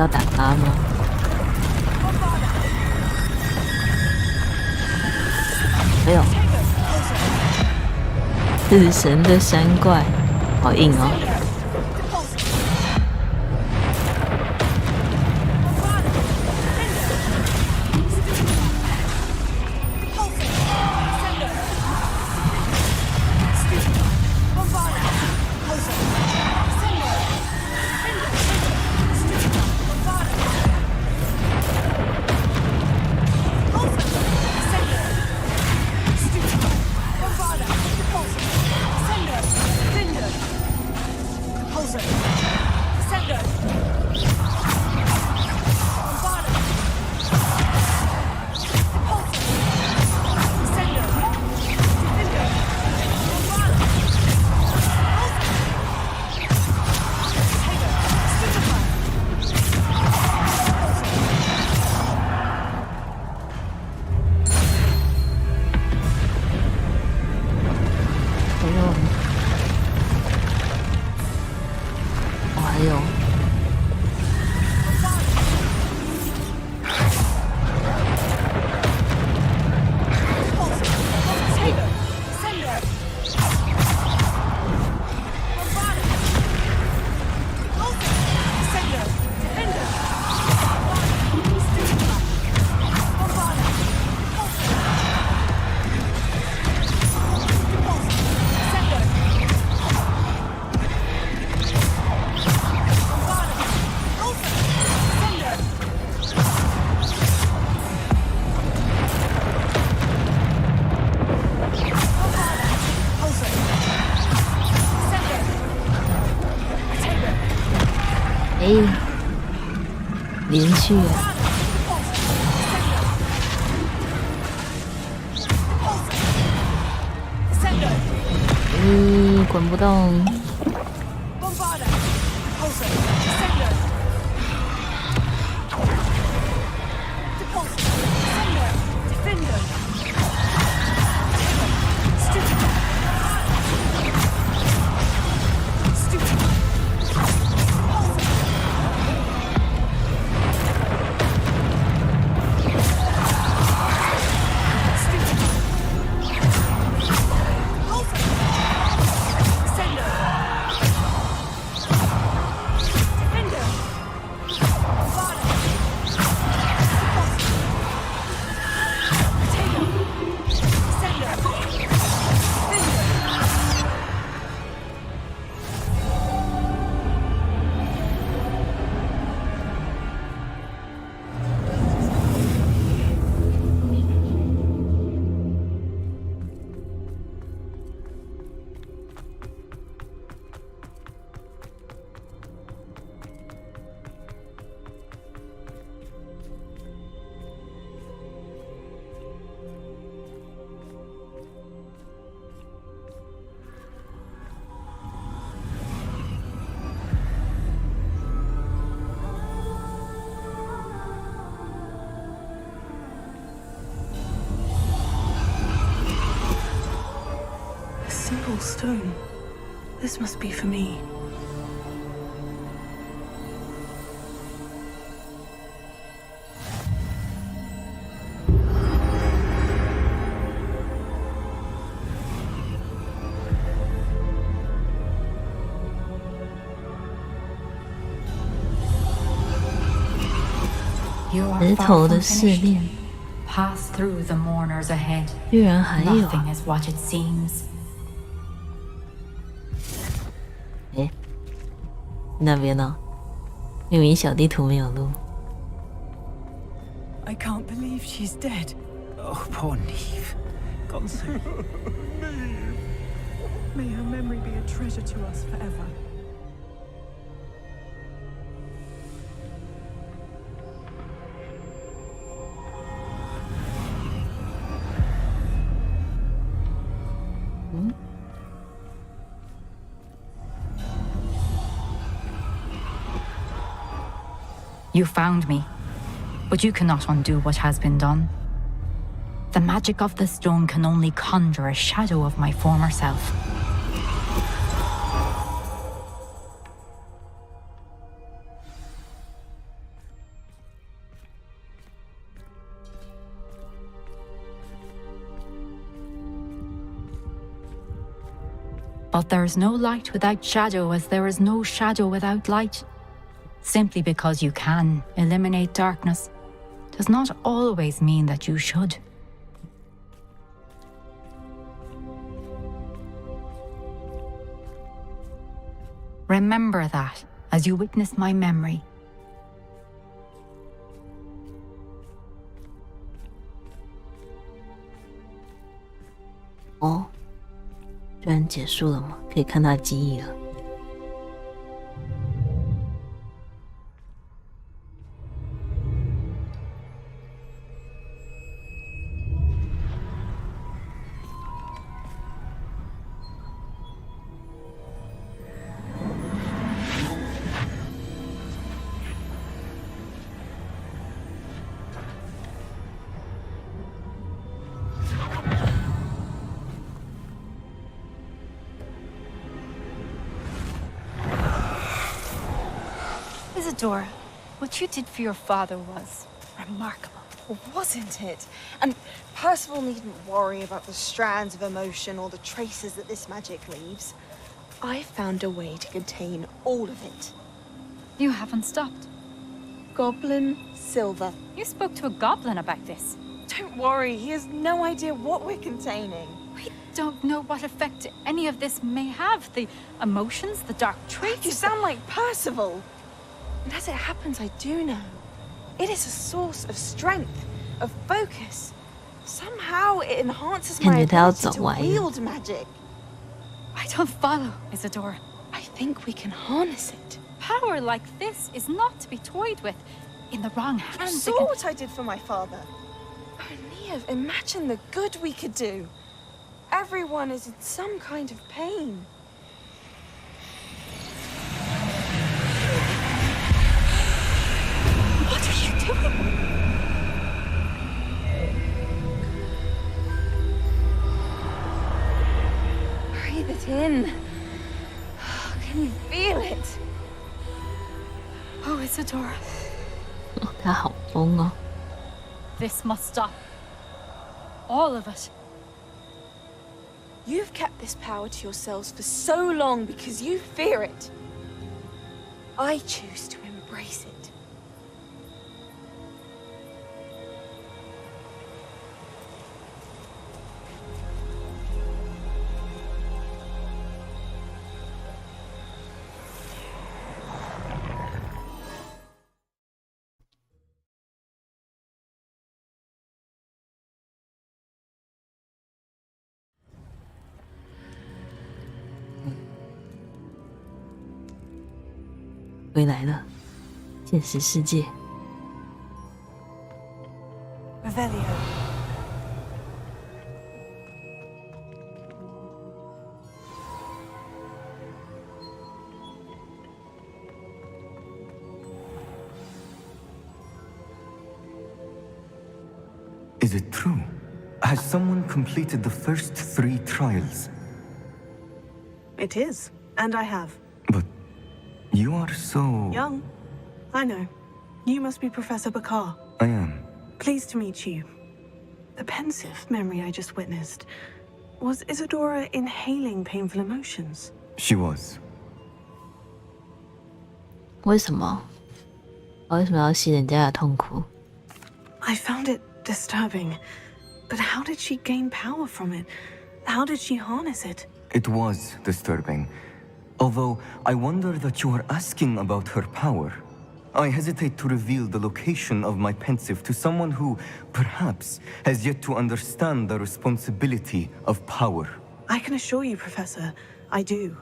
要打他吗？哎呦，死神的山怪，好硬哦！连续啊！滚不动。Stone. This must be for me. 괚ᴗ的试炼 Pass through the mourners ahead. 居然还有 Nothing is what it seems. 那边呢？明明小地图没有录。 I can't believe she's dead. Oh, poor Neve. Gone so. May her memory be a treasure to us forever. You found me, but you cannot undo what has been done. The magic of the stone can only conjure a shadow of my former self. But there is no light without shadow, as there is no shadow without light. Simply because you can eliminate darkness does not always mean that you should. Remember that as you witness my memory. 哦，居然结束了吗？可以看到记忆了。Isadora, what you did for your father was remarkable, wasn't it? And Percival needn't worry about the strands of emotion or the traces that this magic leaves. I found a way to contain all of it. You haven't stopped. Goblin Silver. You spoke to a goblin about this. Don't worry, he has no idea what we're containing. We don't know what effect any of this may have. The emotions, the dark traits. You sound like Percival. And as it happens, I do know. It is a source of strength, of focus. Somehow it enhances my ability to wield magic. I don't follow, Isadora. I think we can harness it. Power like this is not to be toyed with. In the wrong hands. You saw what I did for my father. Nia, imagine the good we could do. Everyone is in some kind of pain. What are you doing? Breathe it in. Can you feel it? Oh, Isadora. 他好疯哦。 This must stop. All of it. You've kept this power to yourselves for so long because you fear it. I choose to embrace it. ”回来了，现实世界。 Revelio. Is it true? Has someone completed the first 3 trials? It is, and I have. But you are so... Young. I know. You must be Professor Bakar. I am. Pleased to meet you. The pensive memory I just witnessed. Was Isadora inhaling painful emotions? She was. 为什么？为什么要吸人家的痛苦？ I found it disturbing. But how did she gain power from it? How did she harness it? It was disturbing. Although, I wonder that you are asking about her power. I hesitate to reveal the location of my pensive to someone who, perhaps, has yet to understand the responsibility of power. I can assure you, Professor, I do.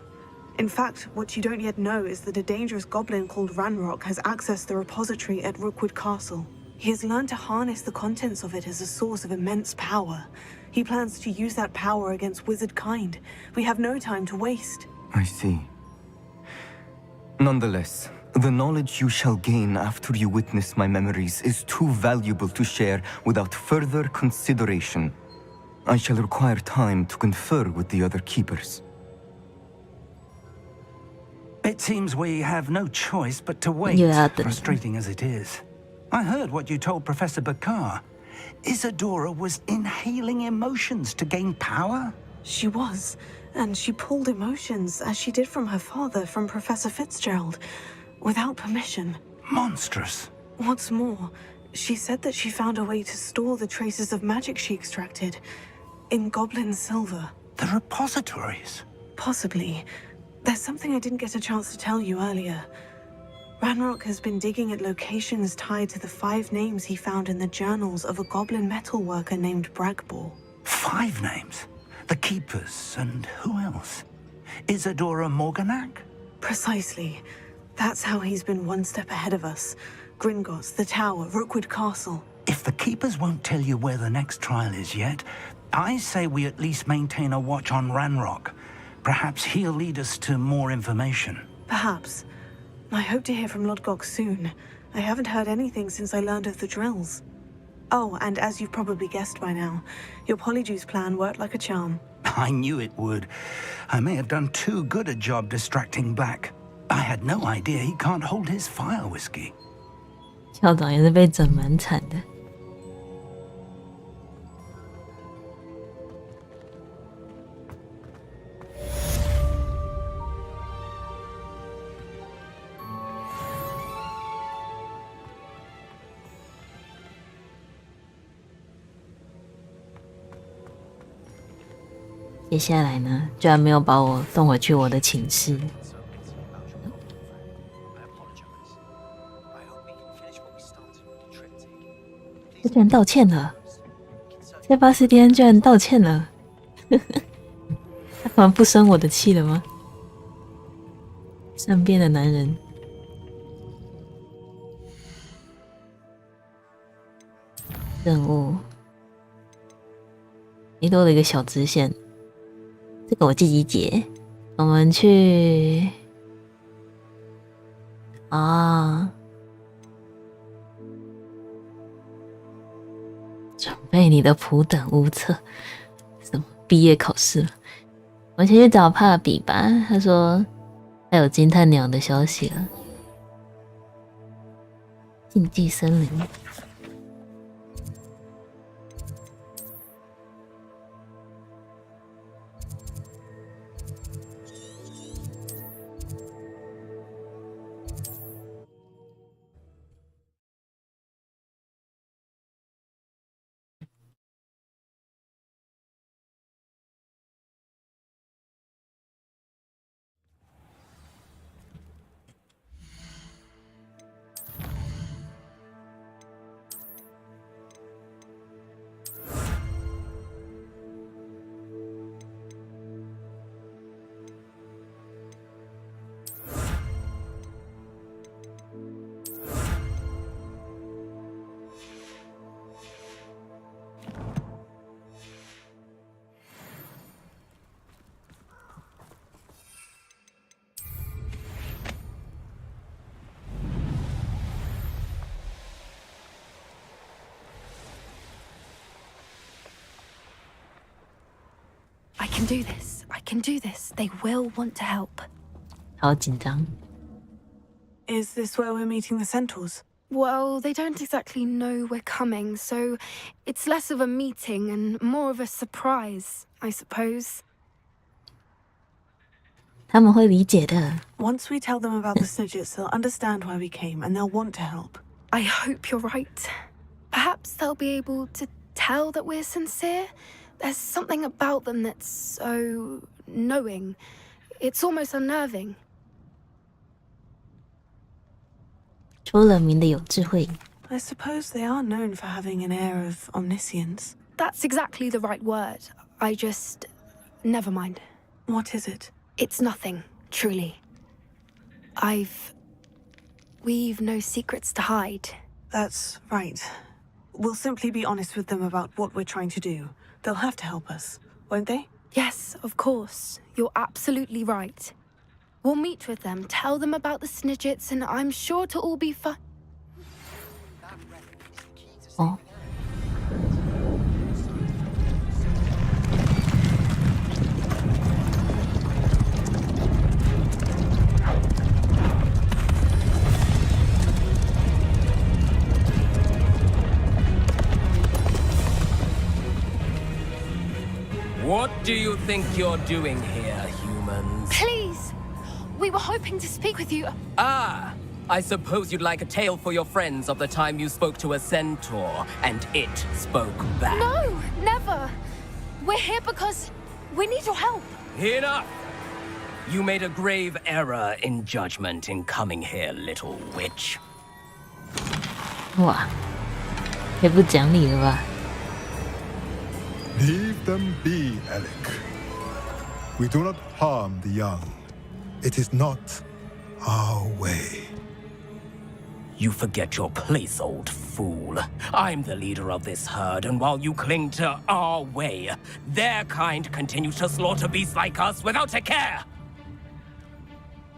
In fact, what you don't yet know is that a dangerous goblin called Ranrock has accessed the repository at Rookwood Castle. He has learned to harness the contents of it as a source of immense power. He plans to use that power against wizard kind. We have no time to waste. I see. Nonetheless, the knowledge you shall gain after you witness my memories is too valuable to share without further consideration. I shall require time to confer with the other keepers. It seems we have no choice but to wait, frustrating as it is. I heard what you told Professor Bakar. Isadora was inhaling emotions to gain power? She was. And she pulled emotions, as she did from her father, from Professor Fitzgerald, without permission. Monstrous. What's more, she said that she found a way to store the traces of magic she extracted in goblin silver. The repositories? Possibly. There's something I didn't get a chance to tell you earlier. Ranrock has been digging at locations tied to the 5 names he found in the journals of a goblin metalworker named Bragbor. 5 names? The Keepers, and who else? Isadora Morganac? Precisely. That's how he's been one step ahead of us. Gringotts, the Tower, Rookwood Castle. If the Keepers won't tell you where the next trial is yet, I say we at least maintain a watch on Ranrock. Perhaps he'll lead us to more information. Perhaps. I hope to hear from Lodgok soon. I haven't heard anything since I learned of the drills. Oh, and as you've probably guessed by now, your Polyjuice plan worked like a charm. I knew it would. I may have done too good a job distracting Black. I had no idea he can't hold his fire whiskey. 校长也是被整蛮惨的。接下来呢，居然没有把我送回去我的寝室。他居然道歉了，塞巴斯蒂安居然道歉了，他突然不生我的气了吗？善变的男人。任务，你多了一个小支线。这个我自己解。我们去准备你的普等无测，什么毕业考试了？我先去找帕比吧。他说他有惊叹鸟的消息了。禁忌森林。I can do this. I can do this. They will want to help. 好紧张。Is this where we're meeting the centaurs? Well, they don't exactly know we're coming, so it's less of a meeting and more of a surprise, I suppose. 他们会理解的。 Once we tell them about the Snidgets, they'll understand why we came and they'll want to help. I hope you're right. Perhaps they'll be able to tell that we're sincere. There's something about them that's so knowing. It's almost unnerving. 出了名的有智慧。 I suppose they are known for having an air of omniscience. That's exactly the right word. I just... never mind. What is it? It's nothing, truly. We've no secrets to hide. That's right. We'll simply be honest with them about what we're trying to do. They'll have to help us, won't they? Yes, of course. You're absolutely right. We'll meet with them, tell them about the Snidgets, and I'm sure to all be fine. Oh. What do you think you're doing here, humans? Please! We were hoping to speak with you. Ah! I suppose you'd like a tale for your friends of the time you spoke to a centaur, and it spoke back. No! Never! We're here because we need your help. Enough! You made a grave error in judgment in coming here, little witch. 哇，也不讲理了吧？ Leave them be, Alec. We do not harm the young. It is not our way. You forget your place, old fool. I'm the leader of this herd, and while you cling to our way, their kind continue to slaughter beasts like us without a care.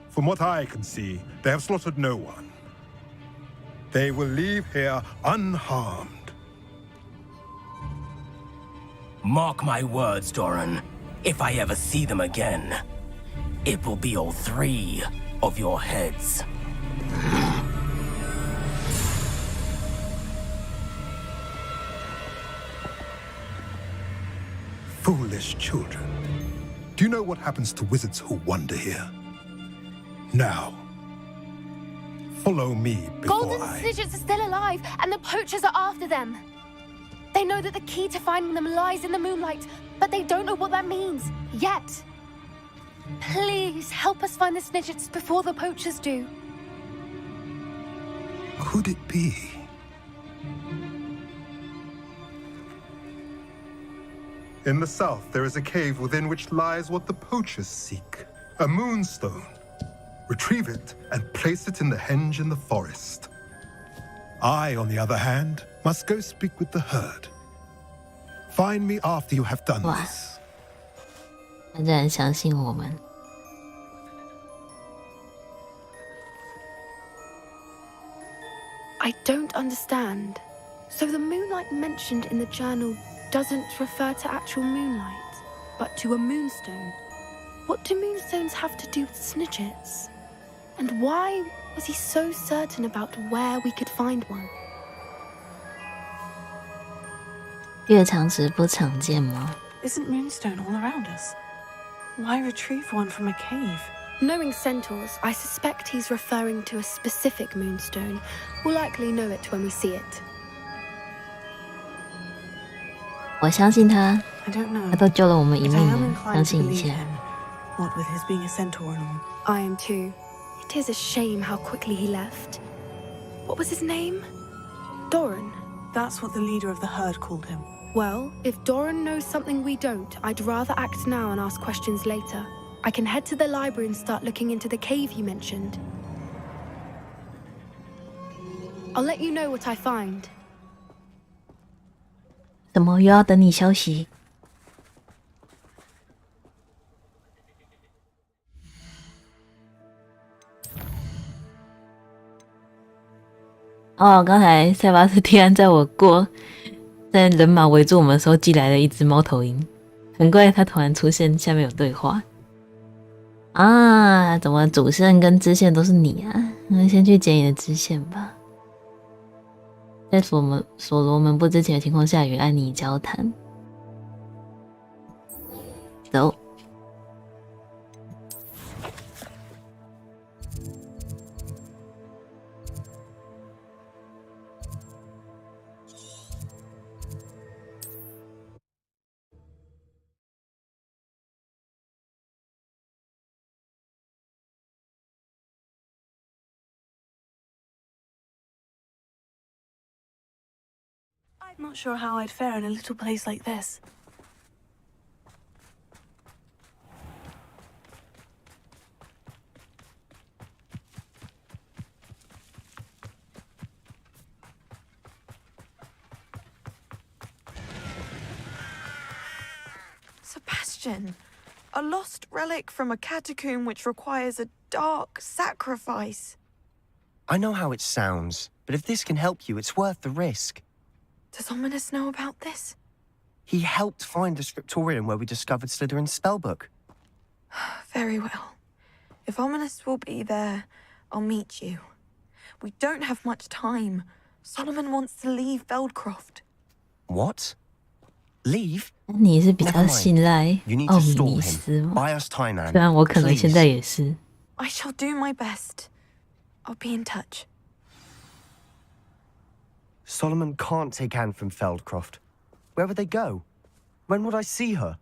From what I can see, they have slaughtered no one. They will leave here unharmed. Mark my words, Doran. If I ever see them again, it will be all 3 of your heads. Foolish children. Do you know what happens to wizards who wander here? Now, follow me before Golden Snidgets are still alive, and the poachers are after them. They know that the key to finding them lies in the moonlight, but they don't know what that means, yet. Please, help us find the Snidgets before the poachers do. Could it be? In the south, there is a cave within which lies what the poachers seek. A moonstone. Retrieve it and place it in the henge in the forest. I, on the other hand, must go speak with the herd. Find me after you have done this. 他竟然相信我们。 I don't understand. So the moonlight mentioned in the journal doesn't refer to actual moonlight, but to a moonstone. What do moonstones have to do with Snidgets? And why was he so certain about where we could find one? 越常识不常见吗？ Isn't moonstone all around us? Why retrieve one from a cave? Knowing centaurs, I suspect he's referring to a specific moonstone. We'll likely know it when we see it. 我相信他， I don't know. 他都救了我们一 But I 命 am 了， inclined 相 to 信一 believe 下。 him. What with his being a centaur and all. I am too. It is a shame how quickly he left. What was his name? Doran. That's what the leader of the herd called him. Well, if Doran knows something we don't, I'd rather act now and ask questions later. I can head to the library and start looking into the cave you mentioned. I'll let you know what I find. 怎么又要等你消息？哦，刚才塞巴斯蒂安在我过，在人马围住我们的时候寄来了一只猫头鹰，很怪它突然出现，下面有对话。啊，怎么主线跟支线都是你啊？那先去捡你的支线吧。在所罗门不知情的情况下与安妮交谈。走。I'm not sure how I'd fare in a little place like this. Sebastian, a lost relic from a catacomb which requires a dark sacrifice. I know how it sounds, but if this can help you, it's worth the risk. Does Ominous know about this? He helped find the scriptorium where we discovered Slytherin's spellbook. Very well. If Ominous will be there, I'll meet you. We don't have much time. Solomon wants to leave Feldcroft. What? Leave? 你是比较信赖奥米尼斯吗？ Buy us time, Anne. 虽然我可能现在也是。I shall do my best. I'll be in touch. Solomon can't take Anne from Feldcroft. Where would they go? When would I see her?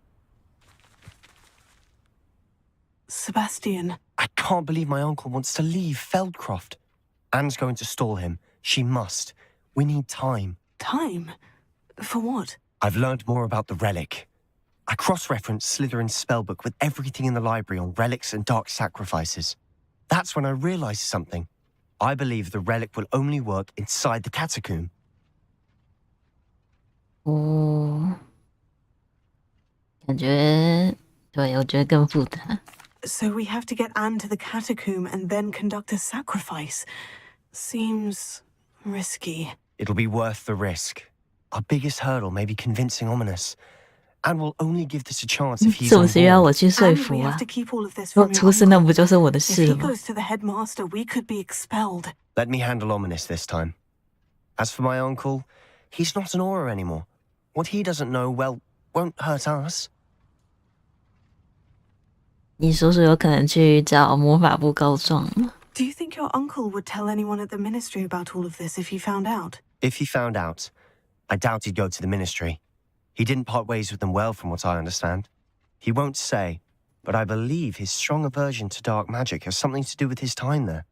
Sebastian. I can't believe my uncle wants to leave Feldcroft. Anne's going to stall him. She must. We need time. Time? For what? I've learned more about the relic. I cross-referenced Slytherin's spellbook with everything in the library on relics and dark sacrifices. That's when I realized something. I believe the relic will only work inside the catacomb. 感觉对，我觉得更复杂。So we have to get Anne to the catacomb and then conduct a sacrifice. Seems risky. It'll be worth the risk. Our biggest hurdle may be convincing Ominous. Anne will only give this a chance if he's 是 on 不是要 board. 我去说 And 服 we 啊 have to？keep all of this 我 from your 出事那 uncle. 不就是我的 If 事 he 了吗？ goes to the headmaster, we could be expelled. Let me handle Ominous this time. As for my uncle, he's not an aura anymore. What he doesn't know, well, won't hurt us. 你叔叔有可能去找魔法部告状吗？ Do you think your uncle would tell anyone at the ministry about all of this if he found out? If he found out, I doubt he'd go to the ministry. He didn't part ways with them well, from what I understand. He won't say, but I believe his strong aversion to dark magic has something to do with his time there.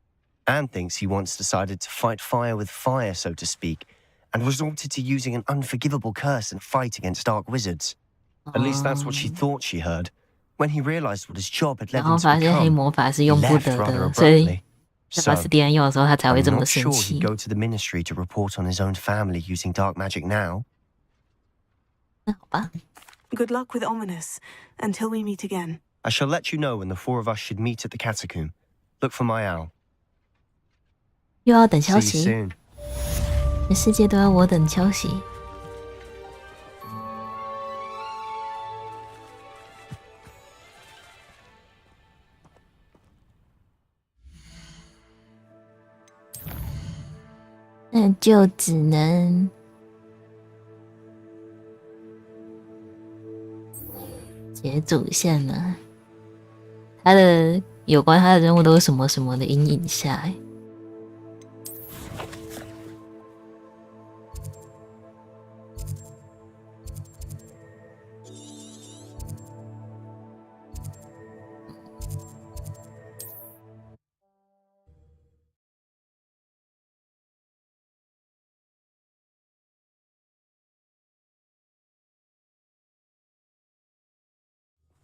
Anne thinks he once decided to fight fire with fire, so to speak, and resorted to using an unforgivable curse in a fight against dark wizards. At least that's what she thought she heard. When he realized what his job had led 然后 him to 发现黑 become, 魔法是 he 用不 left 得 rather 的，所以 abruptly. 在 So, 把斯蒂安用的时候，他才会 I'm 这么 not 生 sure 气 he'd。go to the ministry to report on his own family using dark magic now. 那好吧， Good luck with Ominous. Until we meet again. I shall let you know when the four of us should meet at the catacomb. Look for my owl. 又要等消 See you 息， soon. 全世界都要我等消息。那就只能解主线了。他的有关他的任务都是什么什么的阴影下欸。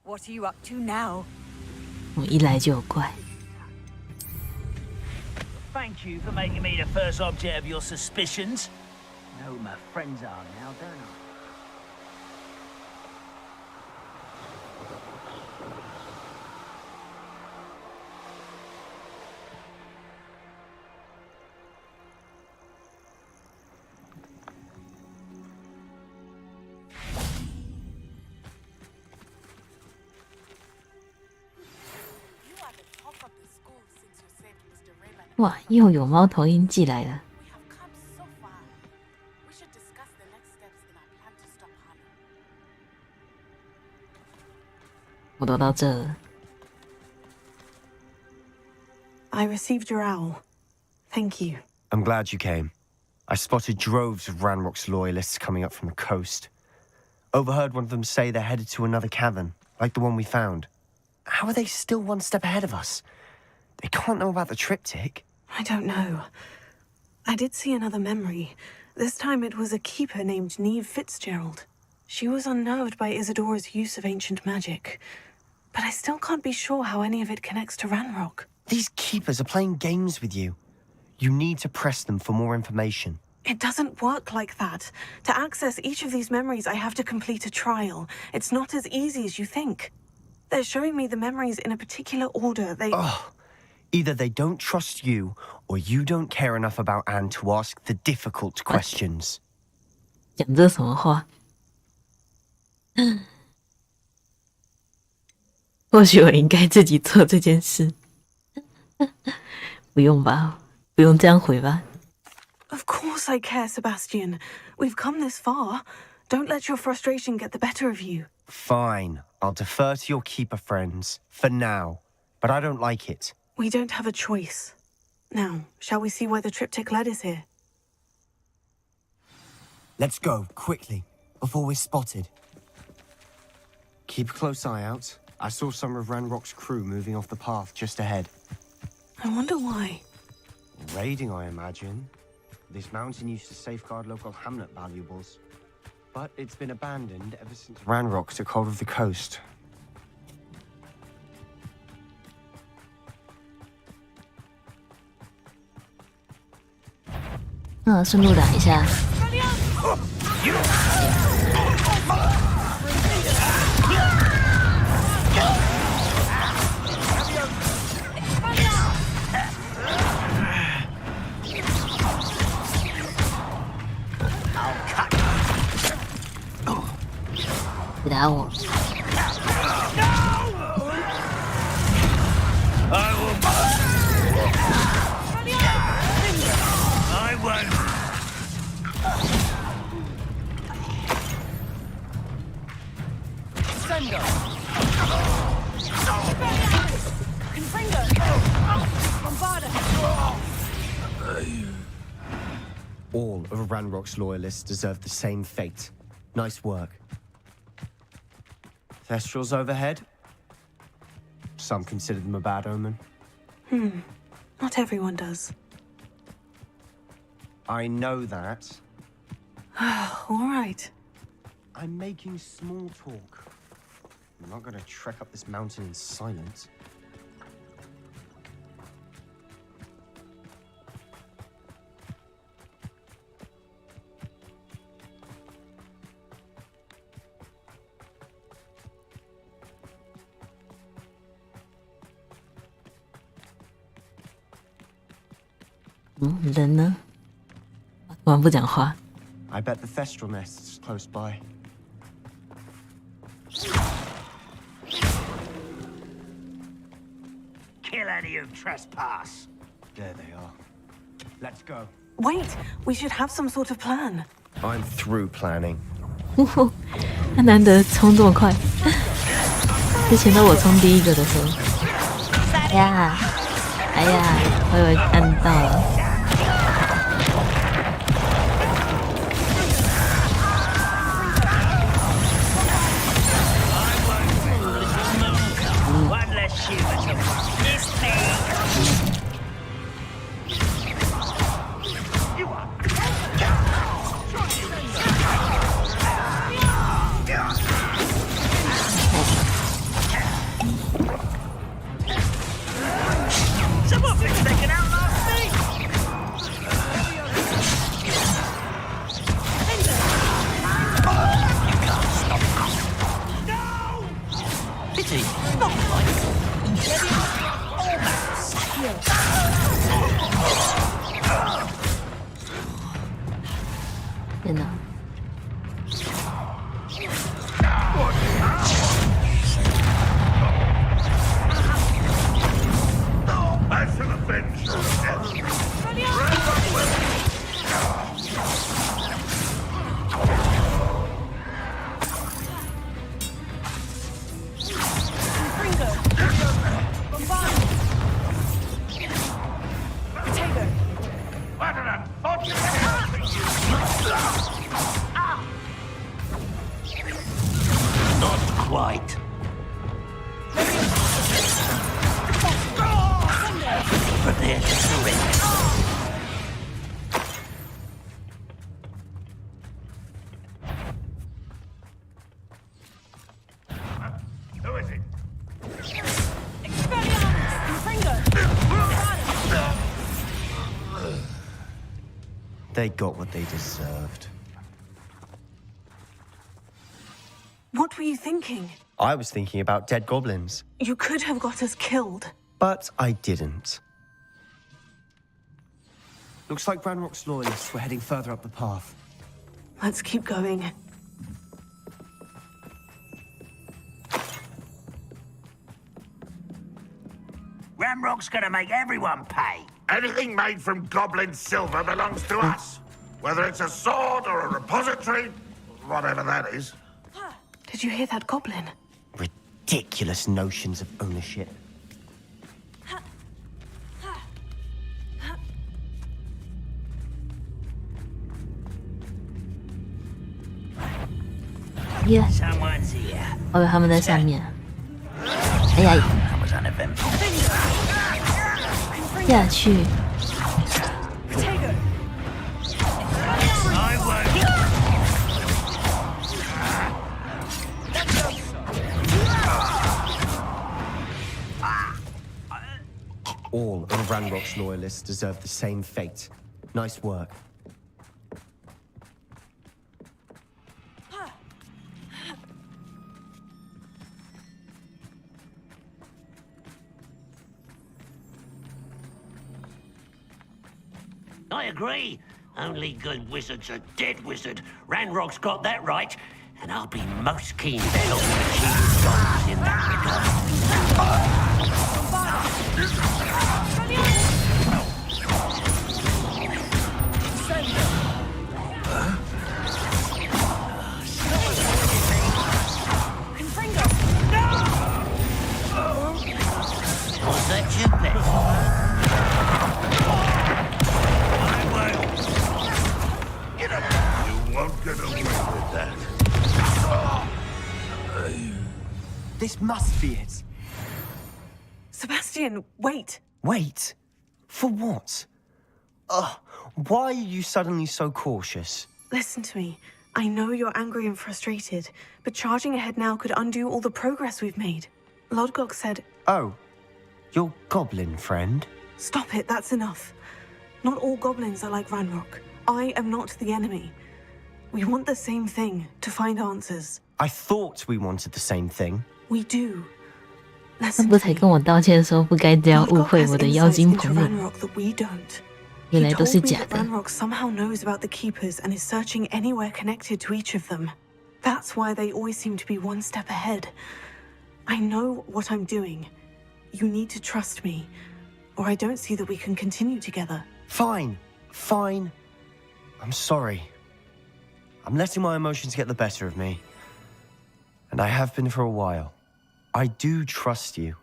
What are you up to now? 我一来就有怪。 Thank you for making me the first object of your suspicions. Know who my friends are now, don't I? You are the top of the school since you saved Mr. Raven. 哇，又有猫头鹰寄来了。 We have come so far. We should discuss the next steps in our plan to stop Harlow. 我都到这了， I received your owl. Thank you. I'm glad you came. I spotted droves of Ranrock's loyalists coming up from the coast. Overheard one of them say they're headed to another cavern, like the one we found. How are they still one step ahead of us? They can't know about the triptych. I don't know. I did see another memory. This time it was a keeper named Neve Fitzgerald. She was unnerved by Isidora's use of ancient magic. But I still can't be sure how any of it connects to Ranrock. These keepers are playing games with you. You need to press them for more information. It doesn't work like that. To access each of these memories, I have to complete a trial. It's not as easy as you think. They're showing me the memories in a particular order. Either they don't trust you, or you don't care enough about Anne to ask the difficult questions. 讲这什么话？或许我应该自己做这件事。不用吧，不用这样回吧。 Of course I care, Sebastian. We've come this far. Don't let your frustration get the better of you. Fine. I'll defer to your keeper friends. For now. But I don't like it. We don't have a choice. Now, shall we see why the triptych led us here? Let's go, quickly, before we're spotted. Keep a close eye out. I saw some of Ranrock's crew moving off the path just ahead. I wonder why. Raiding, I imagine. This mountain used to safeguard local hamlet valuables. But it's been abandoned ever since Ranrock took hold of the coast. 顺路打一下。别打我！ All of Ranrock's loyalists deserve the same fate. Nice work. Thestrals overhead? Some consider them a bad omen. Not everyone does. I know that. All right. I'm making small talk. I'm not gonna trek up this mountain in silence. Mm, 人呢？突然不讲话。 I bet the Thestral nest's close by. Kill any who trespass. There they are. Let's go. Wait, we should have some sort of plan. I'm through planning. 他难得冲这么快，之前都我冲第一个的时候。哎呀，哎呀，我以为按到了。 天哪！ Quite. Prepare to surrender. Who is it? They got what they deserved. What were you thinking? I was thinking about dead goblins. You could have got us killed. But I didn't. Looks like Ranrock's loyalists were heading further up the path. Let's keep going. Ranrock's gonna make everyone pay. Anything made from goblin silver belongs to us. Whether it's a sword or a repository, whatever that is. Did you hear that goblin? Ridiculous notions of ownership. Yeah. Someone's here. 哦，他们在上面。哎呀， That was uneventful. 下去。 I won't. All of Ranrock's loyalists deserve the same fate. Nice work. I agree. Only good wizards are dead wizard. Ranrock's got that right, and I'll be most keen to help achieve his goals in that regard. Was that you, Beck? You won't get away with that. This must be it. Sebastian, wait. Wait? For what? Why are you suddenly so cautious? Listen to me. I know you're angry and frustrated, but charging ahead now could undo all the progress we've made. Lodgok said... Oh, your goblin friend? Stop it, that's enough. Not all goblins are like Ranrock. I am not the enemy. We want the same thing, to find answers. I thought we wanted the same thing. We do. 他不才跟我道歉说不该这样误会我的妖精朋友， Ranrock that we don't. 原来都是 He told me 假 that 的。 Ranrock somehow knows about the Keepers and is searching anywhere connected to each of them. That's why they always seem to be one step ahead. I know what I'm doing. You need to trust me, or I don't see that we can continue together. Fine. I'm sorry. I'm letting my emotions get the better of me. And I have been for a while. I do trust you.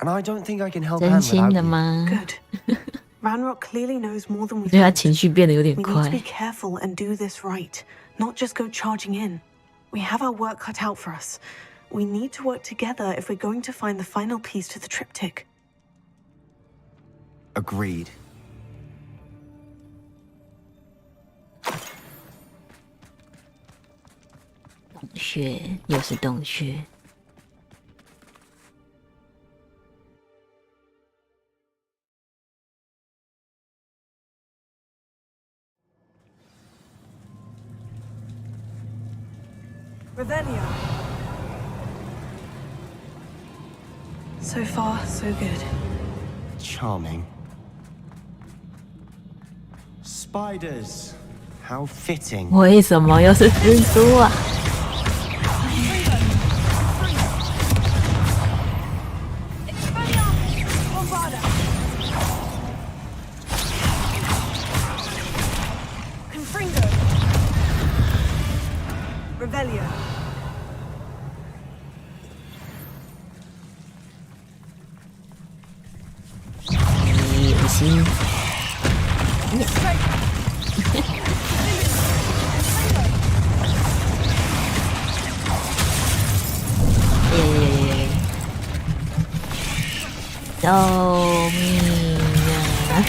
And I don't think I can help 真 Anne 心 without 的 you. 吗？ Good. Ranrock clearly knows more than we 我觉得他 thought. 情绪变得有点 We need 快 to。be careful and do this right, not just go charging in. We have our work cut out for us. We need to work together if we're going to find the final piece to the triptych. Agreed. 洞穴，又是洞穴。 Revelio. So far, so good. Charming. Spiders. How fitting. 为什么又是蜘蛛啊？ Revelio. 你恶心。救命啊！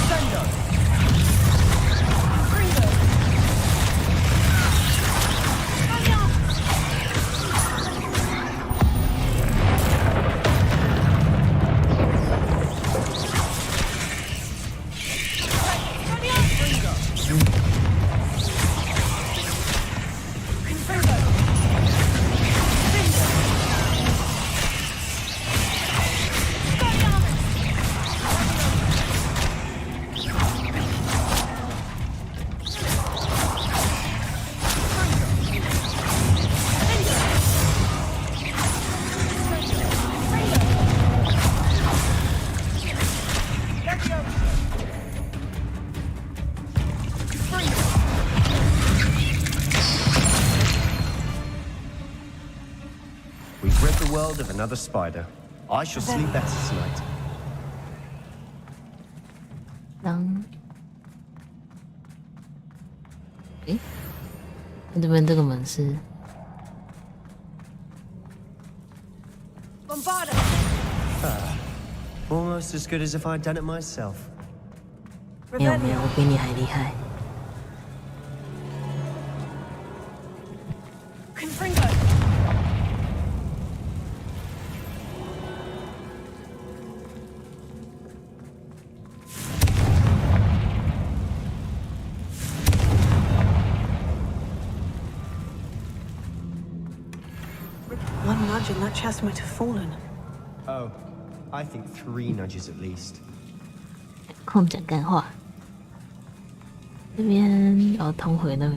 Revelio. We've rid the world of another spider. I shall sleep better tonight. 这边这个门是 Almost as good as if I'd done it myself. 没有，我比你还厉害。One nudge and that chest might have fallen. Oh, I think 3 nudges at least. 空讲干话。这边要通回那个。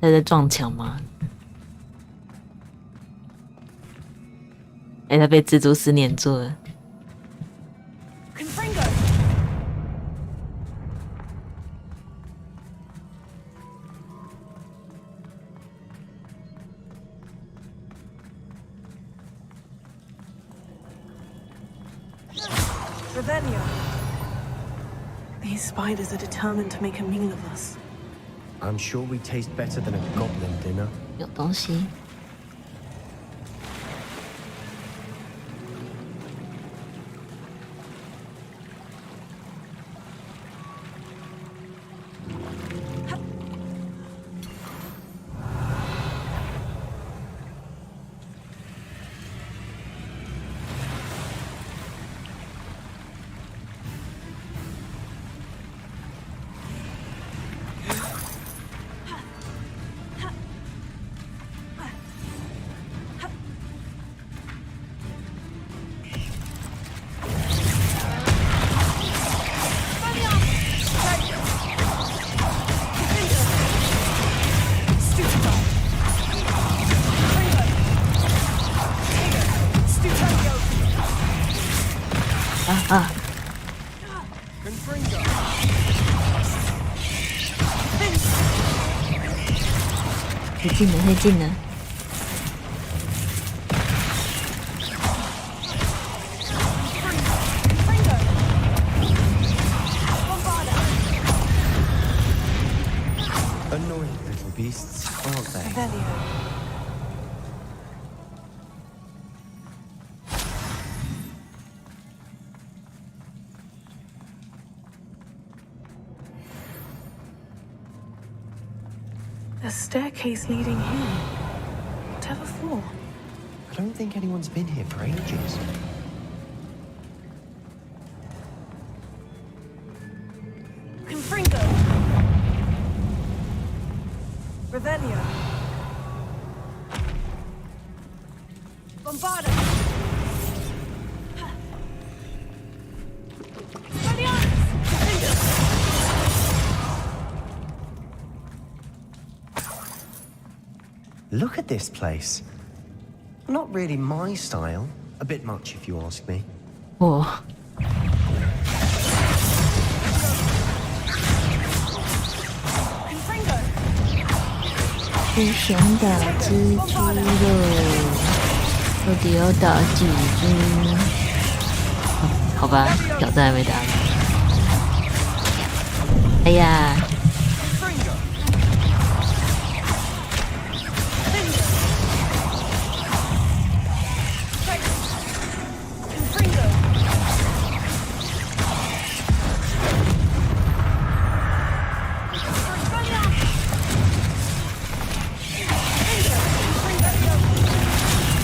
他在撞墙吗？他被蜘蛛丝粘住了。These spiders are determined to make a meal of us. I'm sure we taste better than a goblin dinner. 有东西。太近了，太近了。Annoying little beasts, aren't they? A staircase leading here. Whatever for? I don't think anyone's been here for ages. Confringo! Revelio! Bombarda! Look at this place. Not really my style. A bit much, if you ask me. 我。不想打蜘蛛了，到底要打几只？好吧，挑战还没打完。哎呀！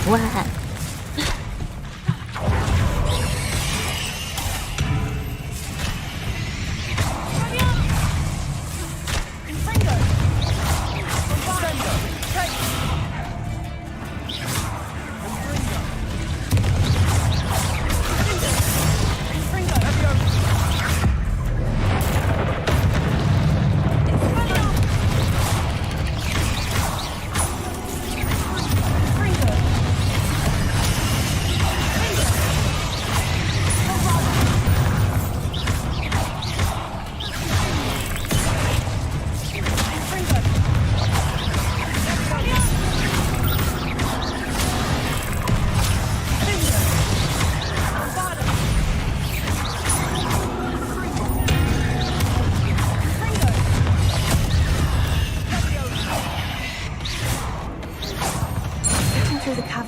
哇！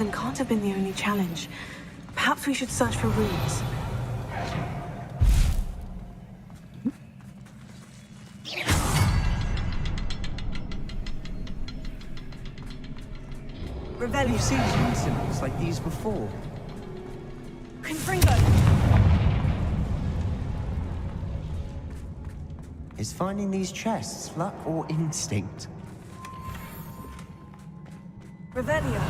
11 can't have been the only challenge. Perhaps we should search for runes. We've seen rune symbols like these before. Confringo! Is finding these chests luck or instinct? Revelio.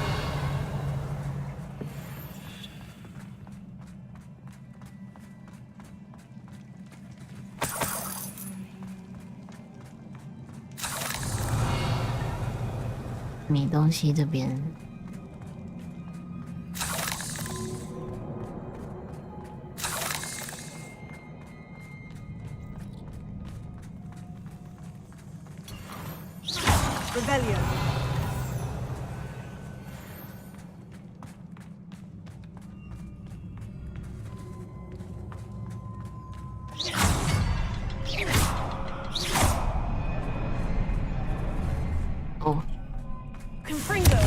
米东西这边。Revelio. Oh. Confringo.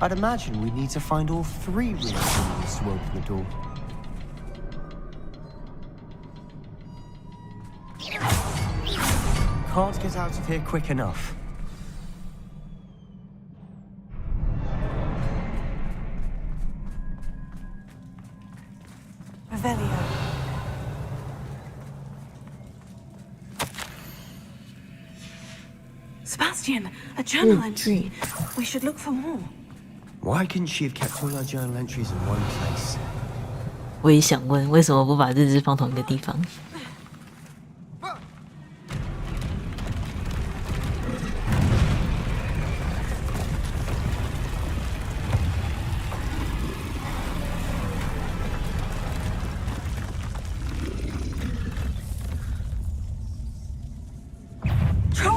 I'd imagine we need to find all 3 rune symbols to open the door. Can't get out of here quick enough. Revelio. Sebastian, a journal entry. We should look for more. Why couldn't she have kept all our journal entries in one place? 我也想问，为什么不把日志放同一个地方？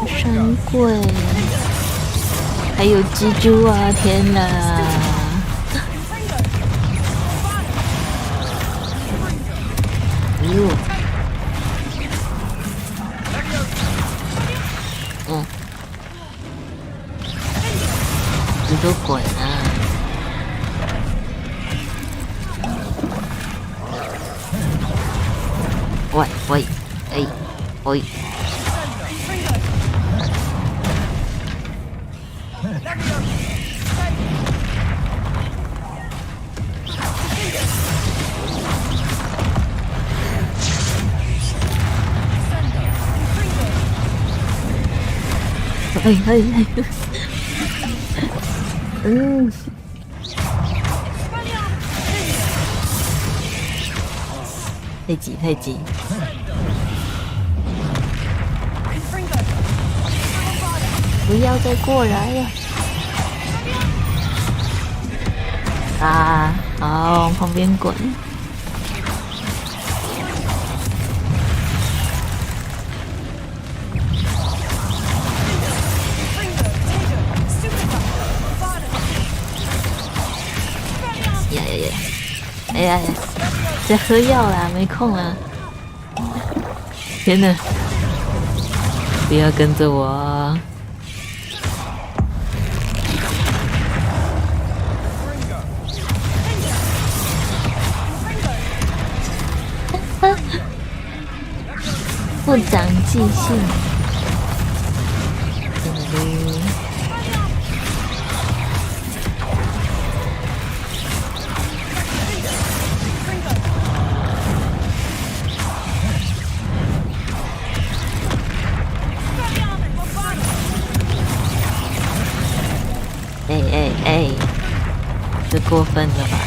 山怪，还有蜘蛛啊！天哪！哎呦！嗯，你都滚啊！喂喂，哎喂！哎哎哎！嗯，太急太急！不要再过来了！啊，好，往旁边滚！哎呀，在喝药啦，没空啊！天哪，不要跟着我！不长记性。哎，这过分了吧？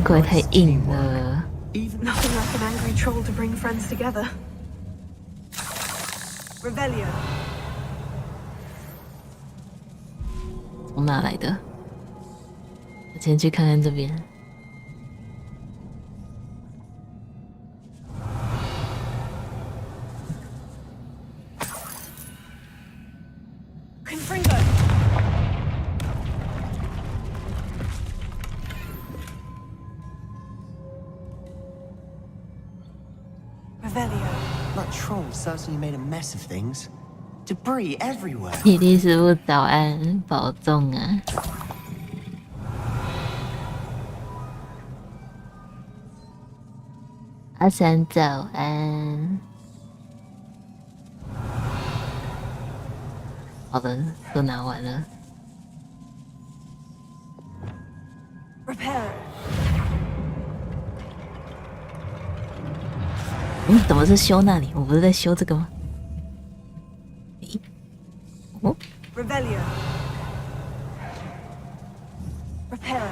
鬼太硬了。 Nothing like an angry troll to friends together. Revelio. 从哪来的？我先去看看这边。That troll certainly made a mess of things. Debris everywhere. 弟弟师傅早安，保重啊！阿三早安。好的，都拿完了。Repair. 怎么是修那里？我不是在修这个吗？咦？哦 Revelio. Repair.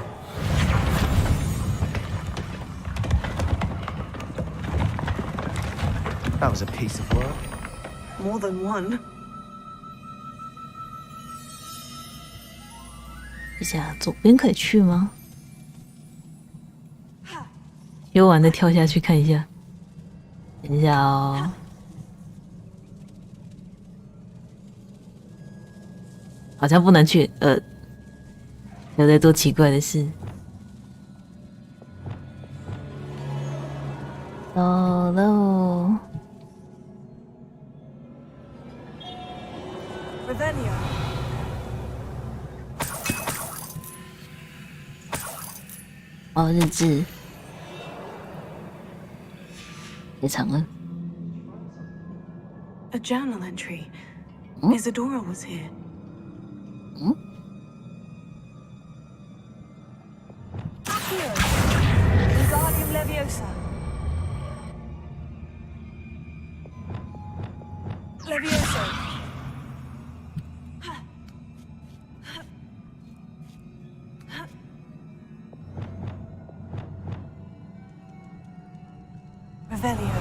That was a piece of work. More than one. 一下左边可以去吗？修完再跳下去看一下。等一下哦，好像不能去，有在做奇怪的事。走喽。哦，日志。太长了。A journal entry. Isadora was here. Accio. Wingardium Leviosa. Leviosa. Revelio.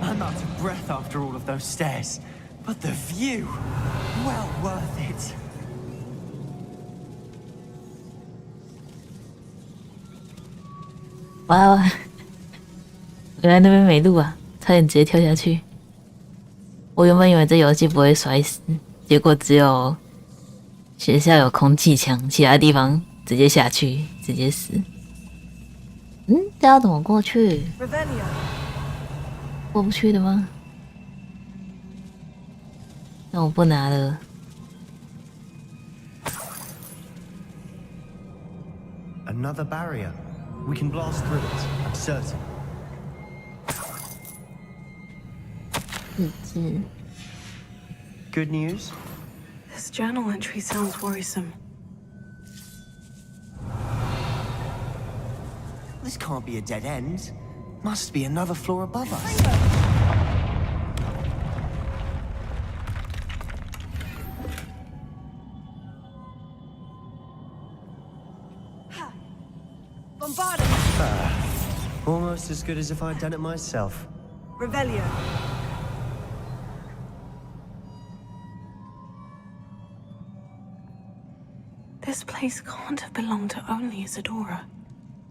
I'm out of breath after all of those stairs, but the view, well worth it. 哇！原来那边没路啊，差点直接跳下去。我原本以为这游戏不会摔死，结果只有学校有空气墙，其他地方直接下去，直接死。这要怎么过去？过不去的吗？那我不拿了。Another barrier. We can blast through it, I'm certain. 日志。Good news? This journal entry sounds worrisome. This can't be a dead end. Must be another floor above us. Almost as good as if I'd done it myself. Revelio. This place can't have belonged to only Isadora.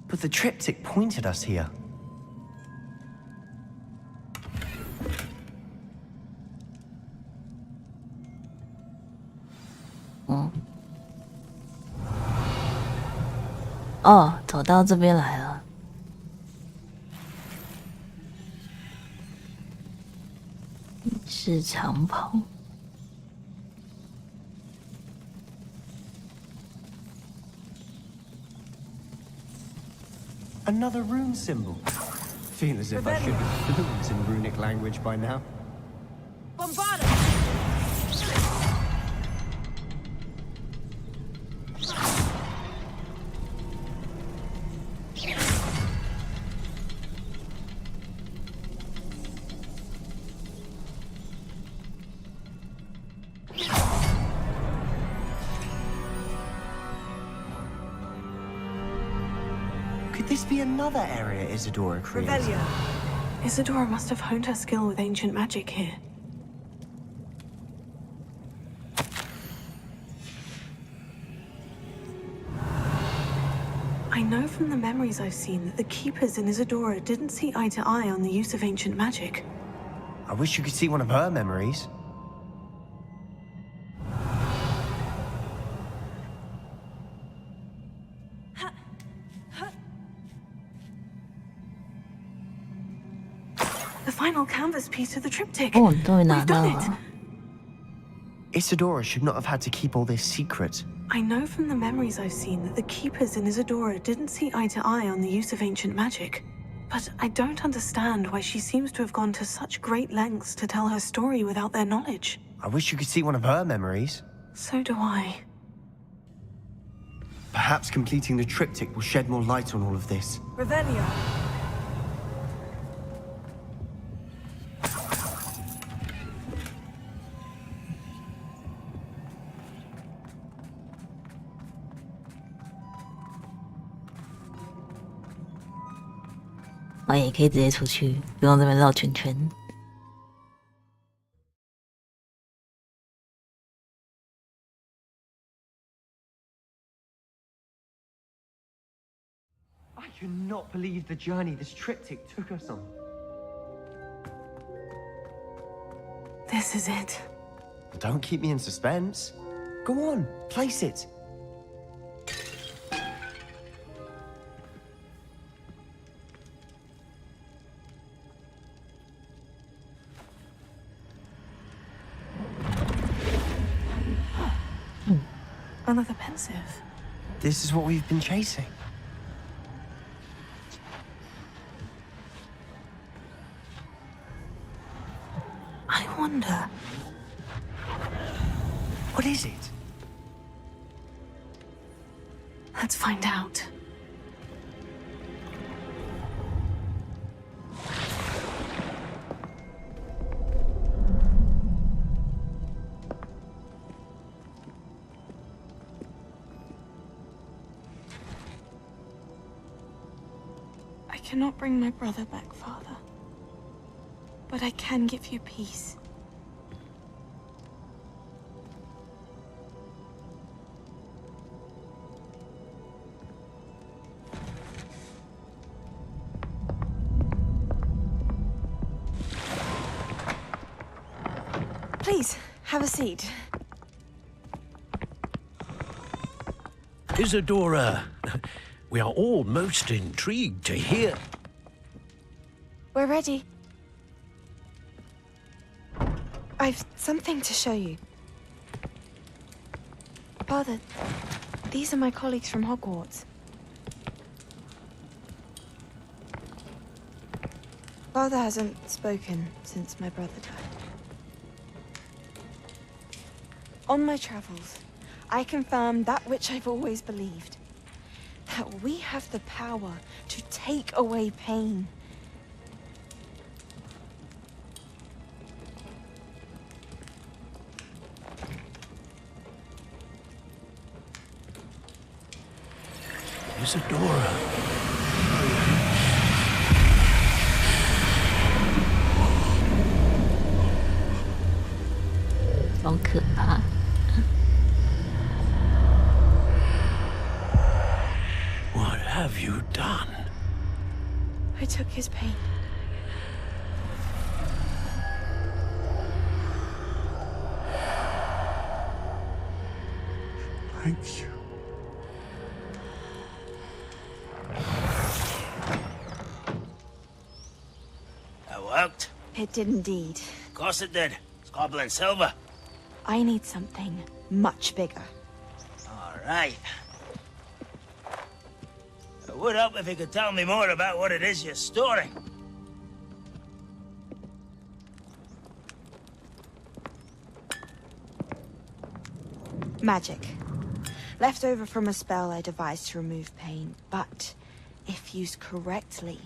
But the triptych pointed us here. Oh, 走到这边来了。是长袍。Another rune symbol. Feel as if I should be fluent in runic language by now. Bombarda! Could this be another area Isadora created? Revelio. Isadora must have honed her skill with ancient magic here. I know from the memories I've seen that the keepers in Isadora didn't see eye to eye on the use of ancient magic. I wish you could see one of her memories. The final canvas piece of the triptych. Oh, we've done it. Isadora should not have had to keep all this secret. I know from the memories I've seen that the keepers in Isadora didn't see eye to eye on the use of ancient magic. But I don't understand why she seems to have gone to such great lengths to tell her story without their knowledge. I wish you could see one of her memories. So do I. Perhaps completing the triptych will shed more light on all of this. Revelio.也可以直接出去，不用这边绕圈圈。I cannot believe the journey this triptych took us on. This is it. Don't keep me in suspense. Go on, place it. Another pensive. This is what we've been chasing. I wonder. What is it? Let's find out. I cannot bring my brother back, Father. But I can give you peace. Please, have a seat. Isadora, we are all most intrigued to hear. We're ready. I've something to show you. Father, these are my colleagues from Hogwarts. Father hasn't spoken since my brother died. On my travels, I confirmed that which I've always believed. That we have the power to take away pain. Isadora. 好可怕。What have you done? I took his pain. Thank you. That worked? It did indeed. Of course it did. It's goblin silver. I need something much bigger. All right. It would help if you could tell me more about what it is you're storing. Magic. Left over from a spell I devised to remove pain, but if used correctly,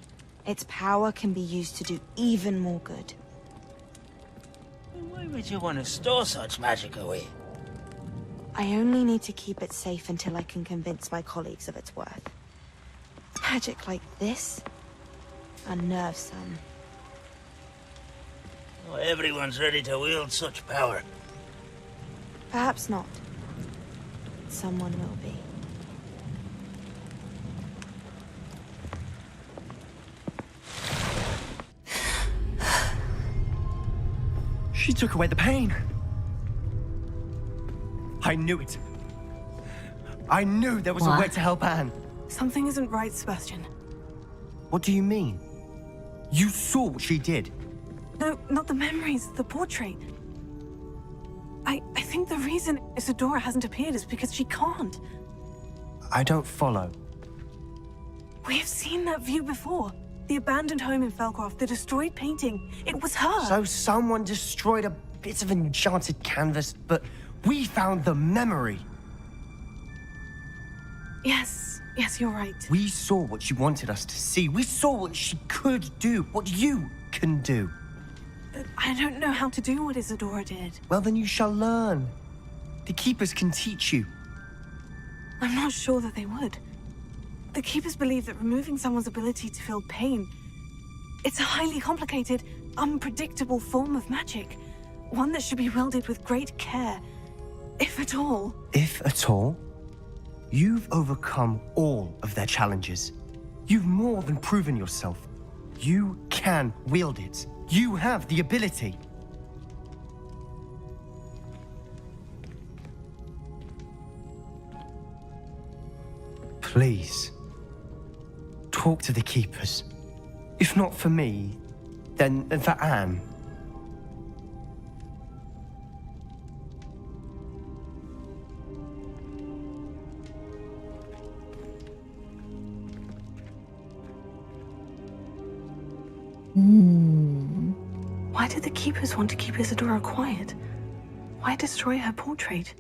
its power can be used to do even more good. Why would you want to store such magic away? I only need to keep it safe until I can convince my colleagues of its worth. Magic like this? Unnerve some. Well, everyone's ready to wield such power. Perhaps not. Someone will be. She took away the pain. I knew it. I knew there was a way to help Anne. Something isn't right, Sebastian. What do you mean? You saw what she did. No, not the memories, the portrait. I think the reason Isadora hasn't appeared is because she can't. I don't follow. We have seen that view before. The abandoned home in Felcroft, the destroyed painting. It was her. So someone destroyed a bit of enchanted canvas, but we found the memory. Yes, you're right. We saw what she wanted us to see. We saw what she could do, what you can do. I don't know how to do what Isadora did. Well, then you shall learn. The Keepers can teach you. I'm not sure that they would. The Keepers believe that removing someone's ability to feel pain, it's a highly complicated, unpredictable form of magic. One that should be wielded with great care, if at all. If at all? You've overcome all of their challenges. You've more than proven yourself. You can wield it. You have the ability. Please, talk to the Keepers. If not for me, then for Anne. Why did the Keepers want to keep Isadora quiet? Why destroy her portrait?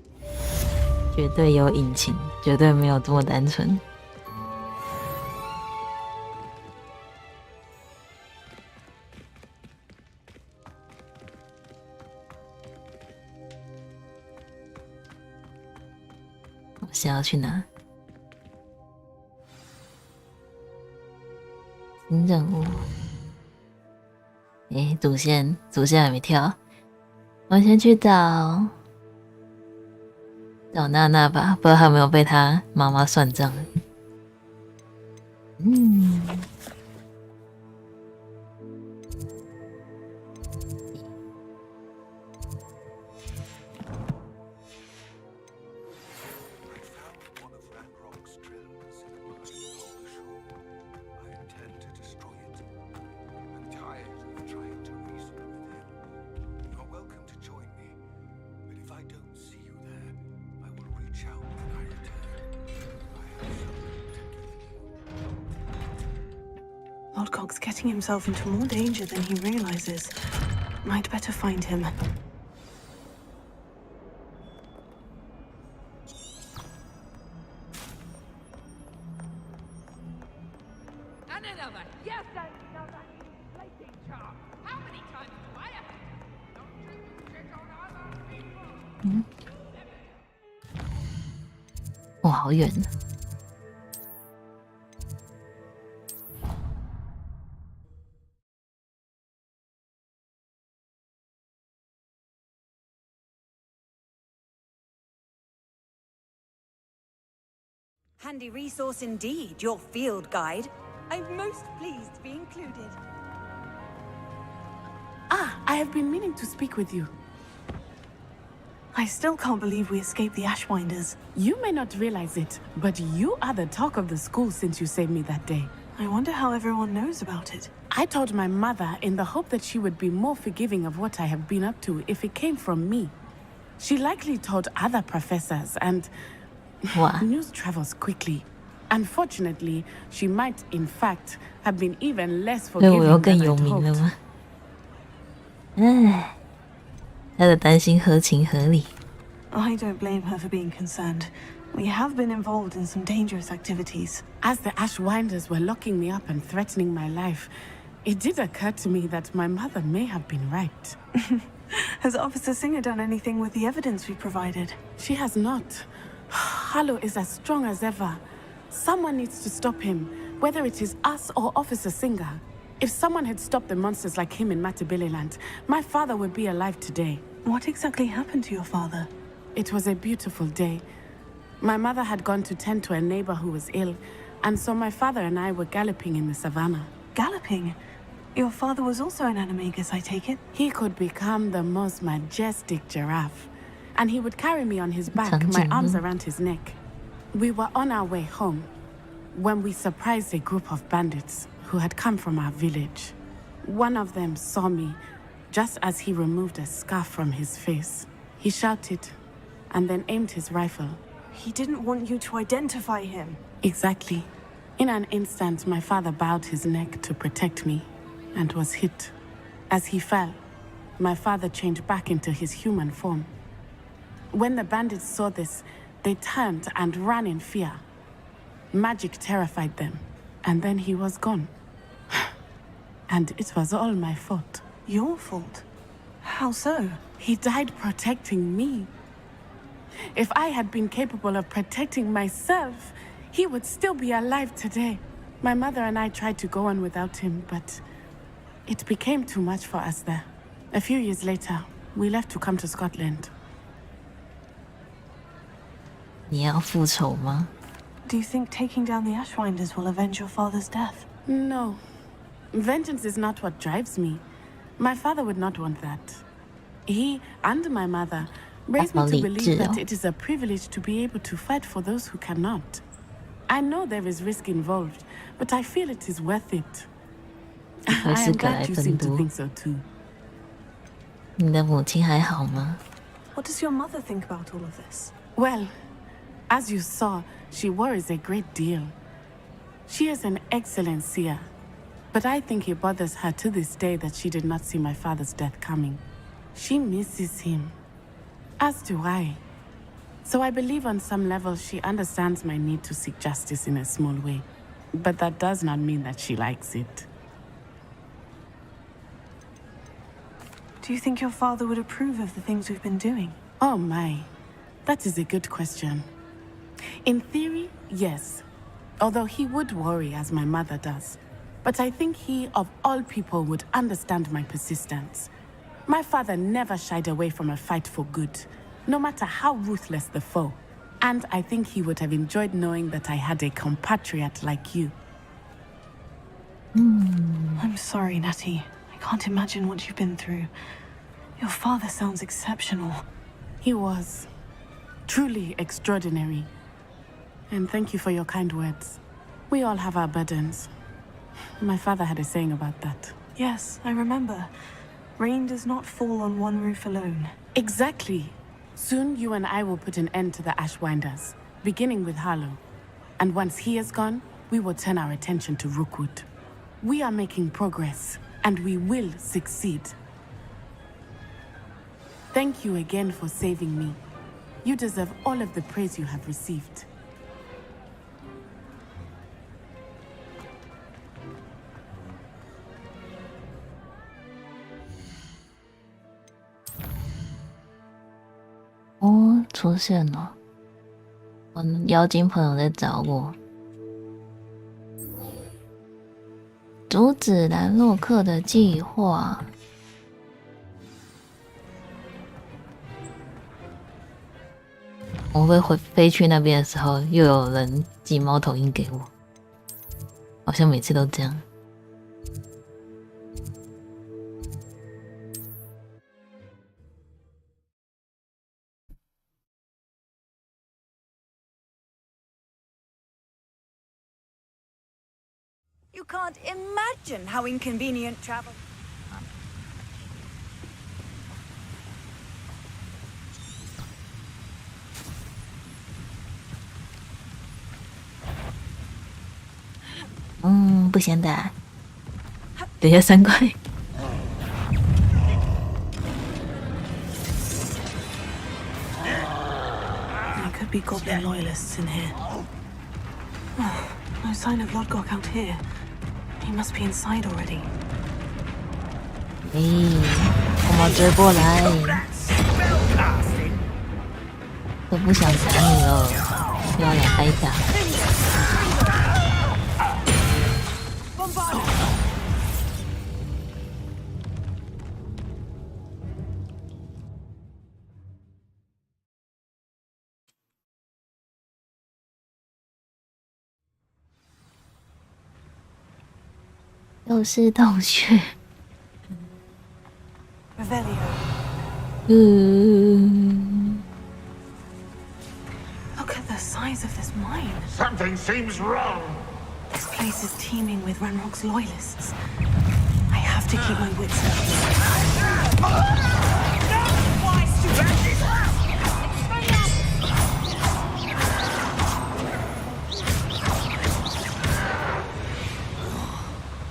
绝对有隐情，绝对没有这么单纯。我现在要去哪？新任务。主线还没跳，我先去找娜娜吧，不知道她有没有被她妈妈算账。Lodgok's getting himself into more danger than he realizes. Might better find him. Yes, another inflating charm. How many times do I have to? Don't you shit on other people? 哇，好远。Handy resource indeed, your field guide. I'm most pleased to be included. I have been meaning to speak with you. I still can't believe we escaped the Ashwinders. You may not realize it, but you are the talk of the school since you saved me that day. I wonder how everyone knows about it. I told my mother in the hope that she would be more forgiving of what I have been up to if it came from me. She likely told other professors and... News travels quickly. Unfortunately, she might, in fact, have been even less forgiving than I'd hoped. 唉，她的担心合情合理。I don't blame her for being concerned. We have been involved in some dangerous activities. As the Ashwinders were locking me up and threatening my life, it did occur to me that my mother may have been right. Has Officer Singer done anything with the evidence we provided? She has not. Harlow is as strong as ever. Someone needs to stop him. whether it is us or Officer Singer. If someone had stopped the monsters like him in ʌᴇᴱᴜ, my father would be alive today. What exactly happened to your father? It was a beautiful day. My mother had gone to tend to a neighbor who was ill, and so my father and I were galloping in the savannah. Galloping? Your father was also an animagus, I take it? He could become the most majestic giraffe, and he would carry me on his back, my arms around his neck. We were on our way home when we surprised a group of bandits who had come from our village. One of them saw me just as he removed a scarf from his face. He shouted and then aimed his rifle. He didn't want you to identify him. Exactly. In an instant, my father bowed his neck to protect me and was hit. As he fell, my father changed back into his human form. When the bandits saw this, they turned and ran in fear. Magic terrified them, and then he was gone. And it was all my fault. Your fault? How so? He died protecting me. If I had been capable of protecting myself, he would still be alive today. My mother and I tried to go on without him, but it became too much for us there. A few years later, we left to come to Scotland. 你要复仇吗？ Do you think taking down the Ashwinders will avenge your father's death? No. Vengeance is not what drives me. My father would not want that. He and my mother raised me to believe that it is a privilege to be able to fight for those who cannot. I know there is risk involved, but I feel it is worth it. I am glad you seem to think so too. 你的母亲还好吗？ What does your mother think about all of this? Well, as you saw, she worries a great deal. She is an excellent seer, but I think it bothers her to this day that she did not see my father's death coming. She misses him, as do I. So I believe on some level she understands my need to seek justice in a small way, but that does not mean that she likes it. Do you think your father would approve of the things we've been doing? Oh my, that is a good question. In theory, yes. Although he would worry as my mother does. But I think he, of all people, would understand my persistence. My father never shied away from a fight for good, no matter how ruthless the foe. And I think he would have enjoyed knowing that I had a compatriot like you. I'm sorry, Natty. I can't imagine what you've been through. Your father sounds exceptional. He was. Truly extraordinary. And thank you for your kind words. We all have our burdens. My father had a saying about that. Yes, I remember. Rain does not fall on one roof alone. Exactly. Soon you and I will put an end to the Ashwinders, beginning with Harlow. And once he is gone, we will turn our attention to Rookwood. We are making progress, and we will succeed. Thank you again for saving me. You deserve all of the praise you have received.哦，出现了，我的妖精朋友在找我。阻止兰洛克的计划。我会飞去那边的时候，又有人寄猫头鹰给我，好像每次都这样。You can't imagine how inconvenient travel. 不嫌打，等一下3块。There could be goblin loyalists in here. Oh, no sign of Lodgok out here. He must be inside already. 我们追过来，都不想打你了，又要来挨打。又是洞穴。Look at the size of this mine. Something seems wrong. This place is teeming with Ranrock's loyalists. I have to keep my wits about.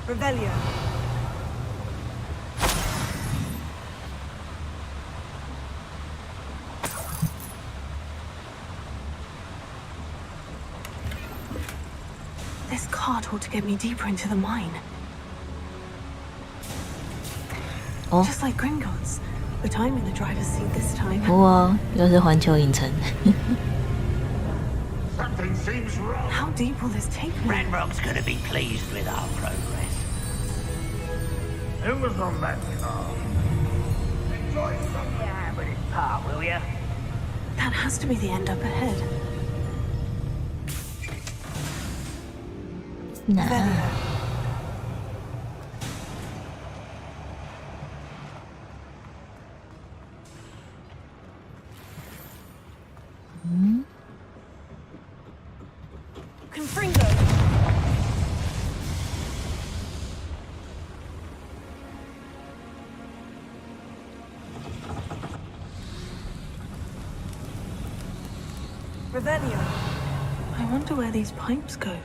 Revelio. This cart ought to get me deeper into the mine. Oh. Just like Gringotts, but I'm in the driver's seat this time. 又是环球影城。Something seems wrong. How deep will this take me? Ranrock's gonna be pleased with our progress. Who was on that car? Enjoy somewhere with his part, will ya? That has to be the end up ahead. Nah. Confringo. Revelio. I wonder where these pipes go.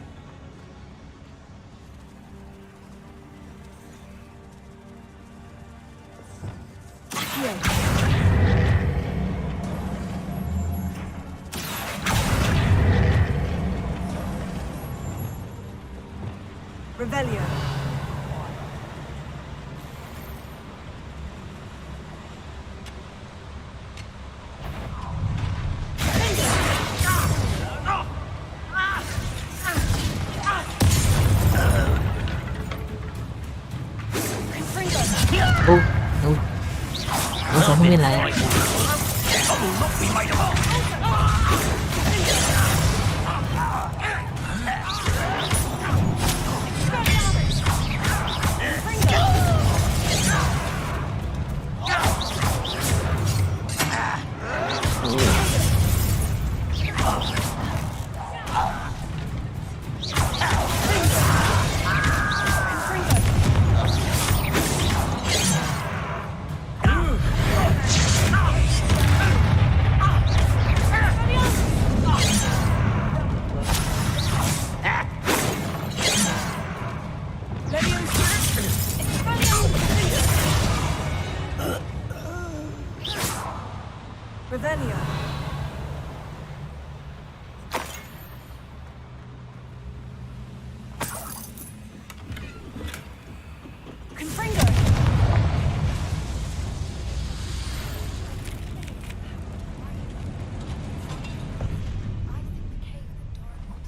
Revelio. Oh, no. 我从后面来。Revelio. Confringo.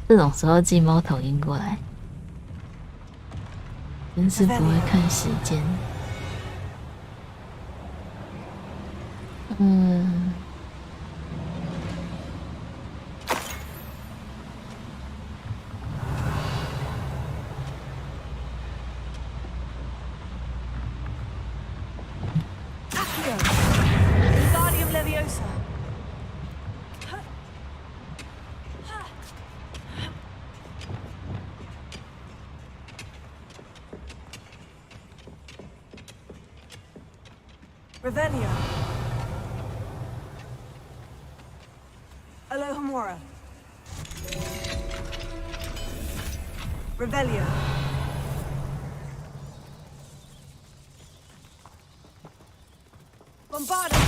这种时候寄猫头鹰过来，真是不会看时间。Revelio. Alohomora. Revelio. Bombarda.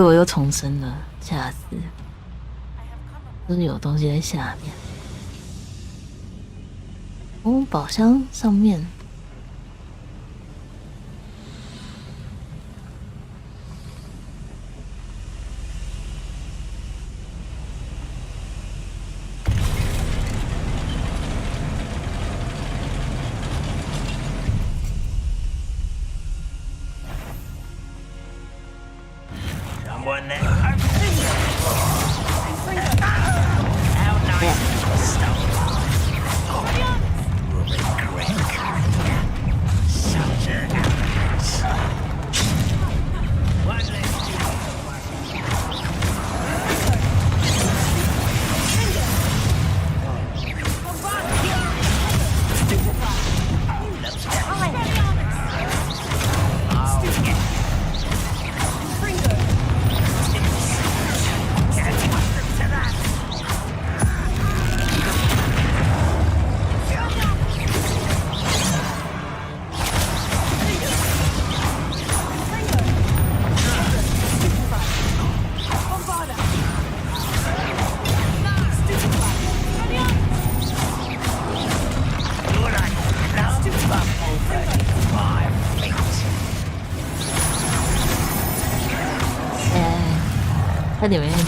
以为又重生了，吓死！就是有东西在下面。哦，宝箱上面。Someone there. How nice is the stuff? Such an arrogance. One less快点没人家。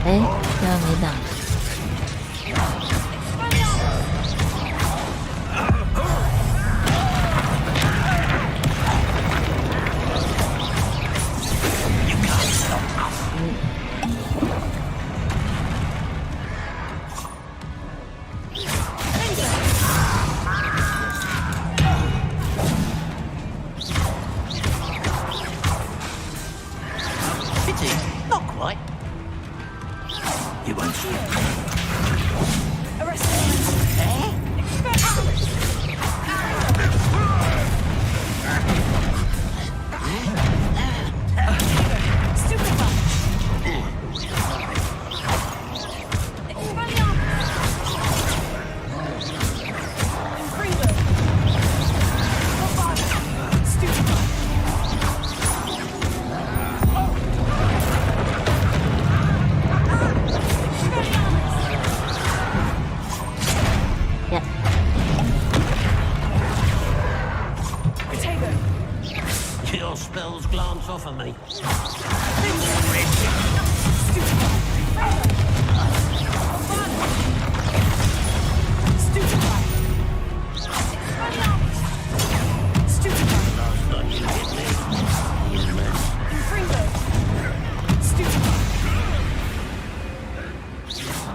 哎，这样没打。Not quite. You won't see. Your spells glance off of me.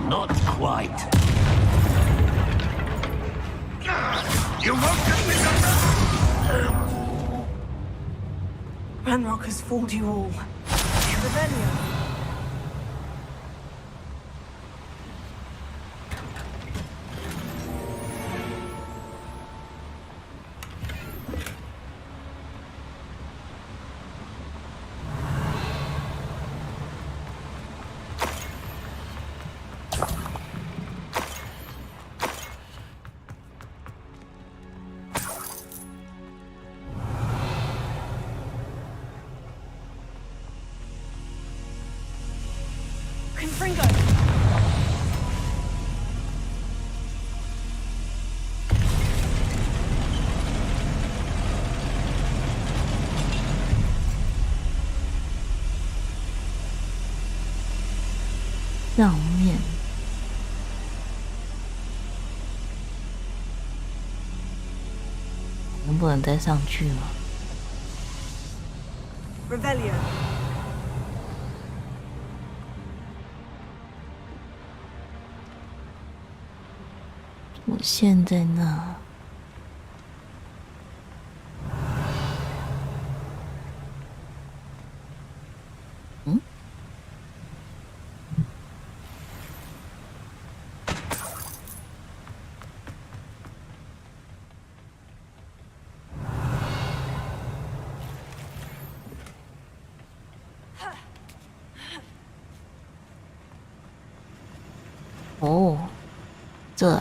Not quite. You won't get me done. Ranrock has fooled you all. Rebellion. Confringo. 上面能不能再上去了 Rebellion. 我现在那哦，这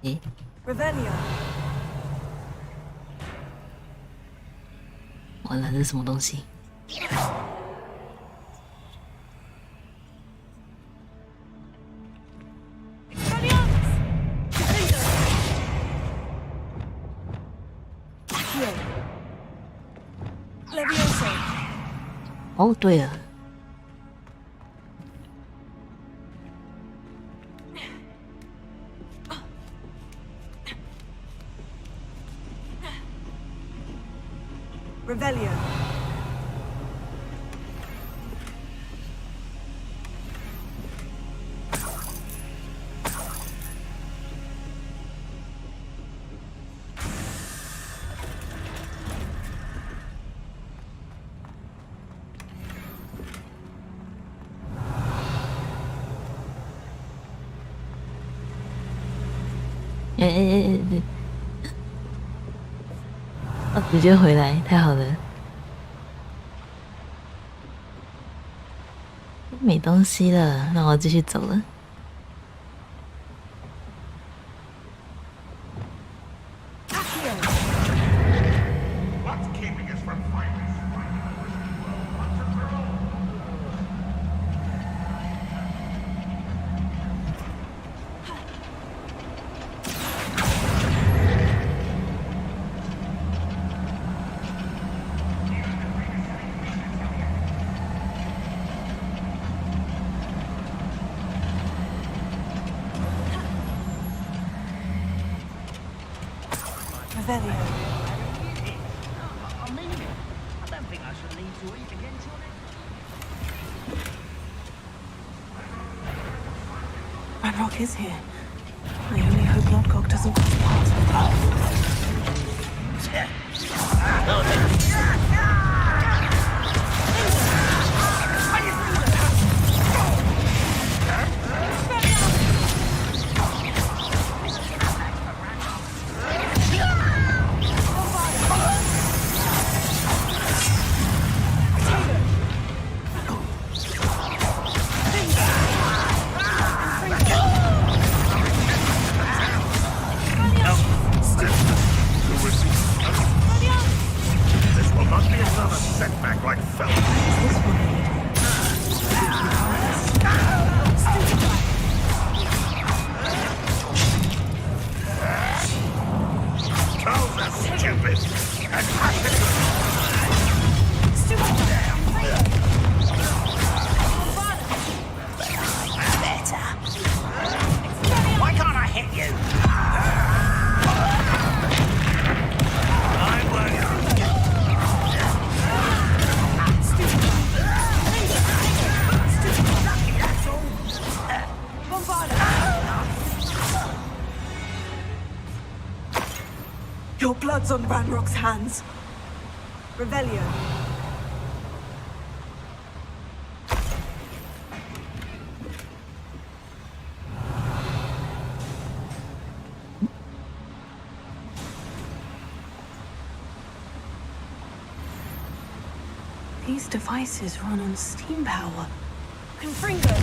诶， Revelio. 完了，这是什么东西？ 哦，对了， Revelio.哦，直接回来，太好了。没东西了，那我继续走了。 Revelio. I mean, I don't think I should leave to eat again till then. Ranrock is here. I only hope Lodgok doesn't cross paths with Your blood's on Ranrock's hands. Revelio. These devices run on steam power. Confringo.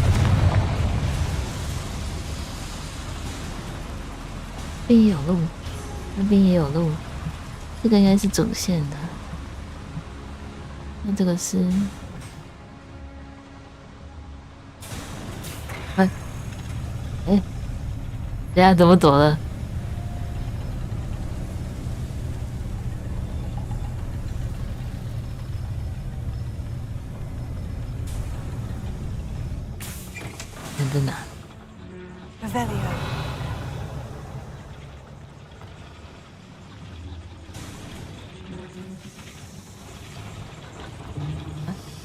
这边也有路，那边也有路，这个应该是主线的。那这个是，哎，等下怎么走了？在哪 Revelio.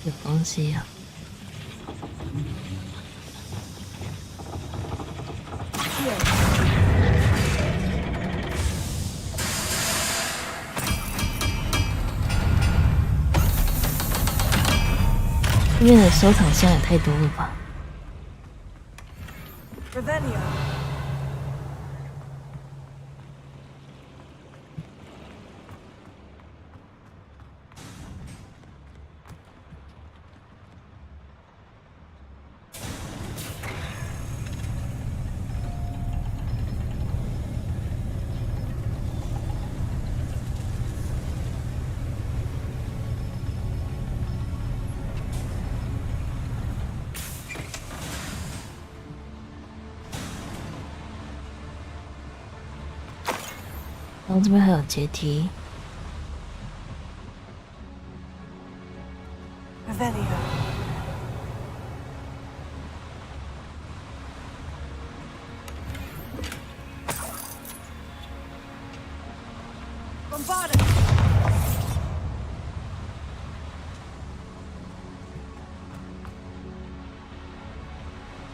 有东西呀、这边的收藏箱也太多了吧 Revelio. 然后这边还有阶梯。Revelio. Bombarda.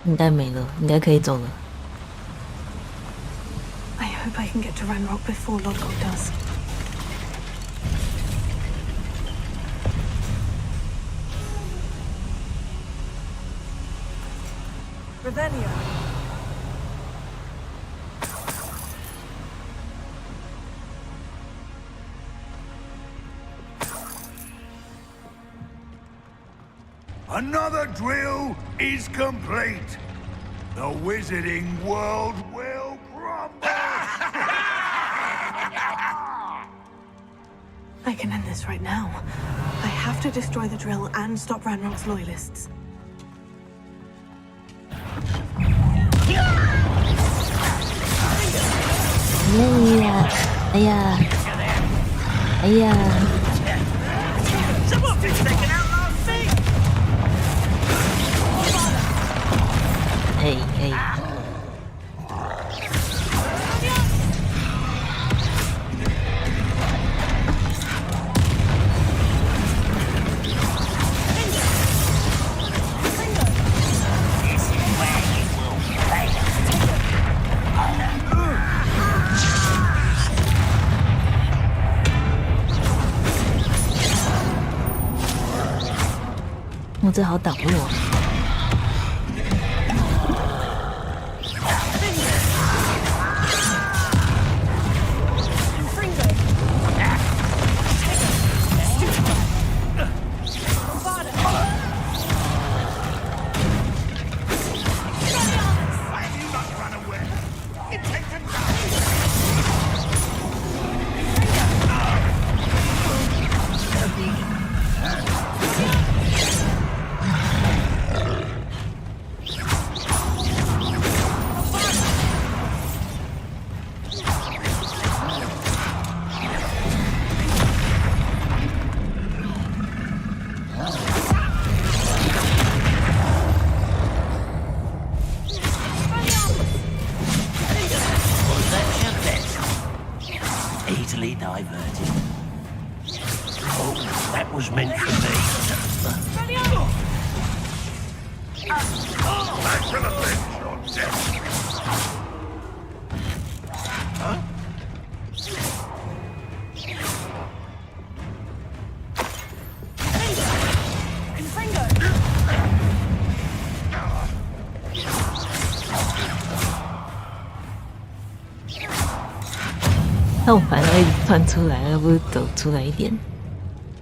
应该没了，应该可以走了。I hope I can get to Ranrock before Lodgok does. Revelio. Another drill is complete. The wizarding world will crumble. I can end this right now. I have to destroy the drill and stop Ranrock's loyalists. Someone's taken out last thing. 我这好挡路啊！Easily diverted. Oh, that was meant for me. Huh? 那我反而一直窜出来，而不是走出来一点。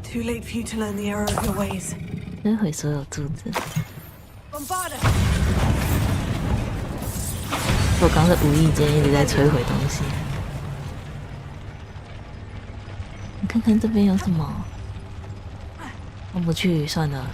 Too late for you to learn the error of your ways. 摧毁所有柱子。我刚才无意间一直在摧毁东西。你看看这边有什么？我不去算了。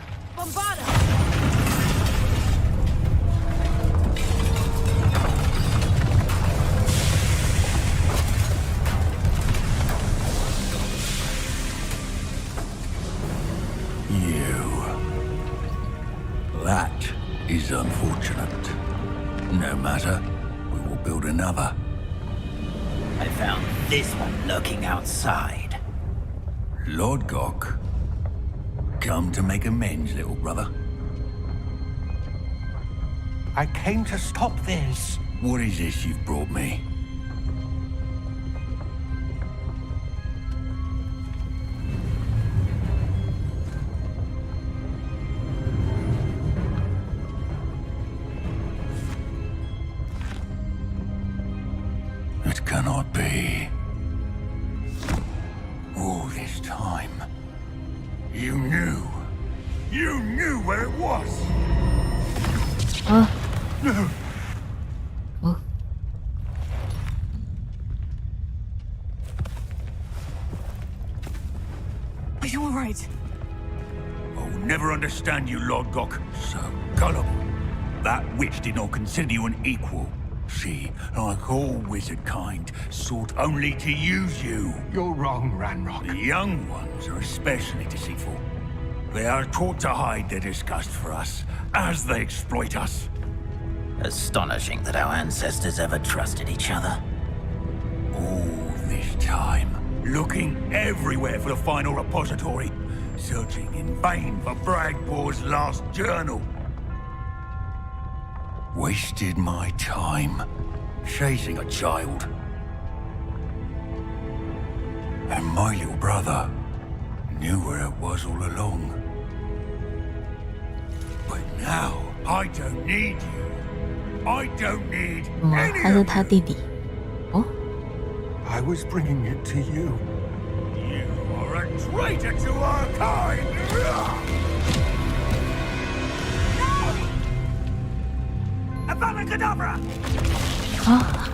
That is unfortunate. No matter, we will build another. I found this one lurking outside. Lodgok, come to make amends, little brother. I came to stop this. What is this you've brought me? It cannot be. All this time, you knew where it was. No. Oh. Are you all right? I'll never understand you, Lodgok. So gullible. That witch did not consider you an equal. She, like all wizard kind, sought only to use you. You're wrong, Ranrock. The young ones are especially deceitful. They are taught to hide their disgust for us, as they exploit us. Astonishing that our ancestors ever trusted each other. All this time, looking everywhere for the final repository, searching in vain for Bragbor's last journal. Wasted my time, chasing a child. And my little brother knew where it was all along. But now, I don't need you. I don't need any 他是他弟弟。哦。I was bringing it to you. You are a traitor to our kind! Abracadabra! 啊！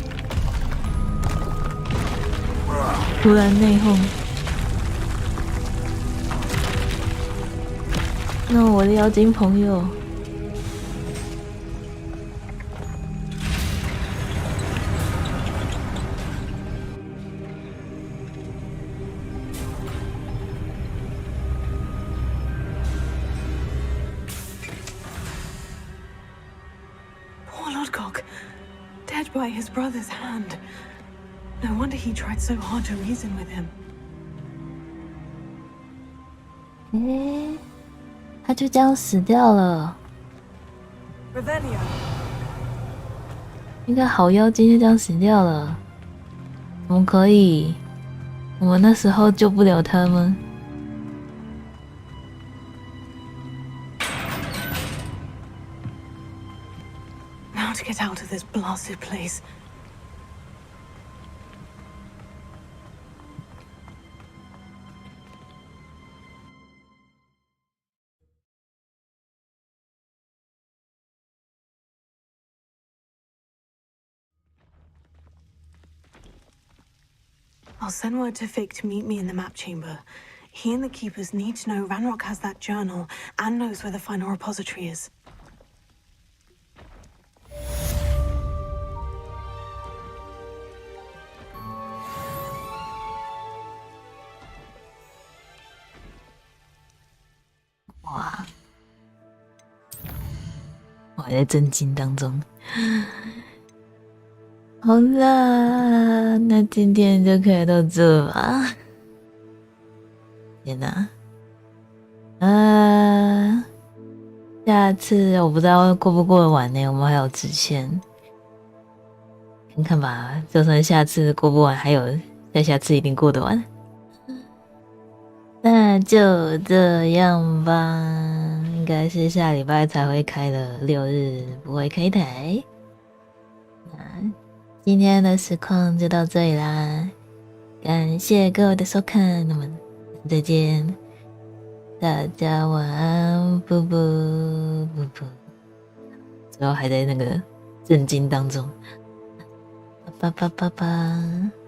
突然内讧。那我的妖精朋友。Dead by his brother's hand. No wonder he tried so hard to reason with him. 他就这样死掉了。Revelio. 一个好妖精就这样死掉了，怎么可以？我们那时候救不了他们。Now to get out of this blasted place. I'll send word to Fig to meet me in the map chamber. He and the keepers need to know Ranrock has that journal and knows where the final repository is. Wow. 我还在震惊当中。好啦，那今天就可以到这吧。天哪！下次我不知道过不过得完呢，我们还有支线，看看吧。就算下次过不完，还有再下次一定过得完。那就这样吧，应该是下礼拜才会开的，6日不会开台。那今天的实况就到这里啦，感谢各位的收看，我们再见，大家晚安，啵啵啵啵。最后还在那个震惊当中，拜拜拜拜。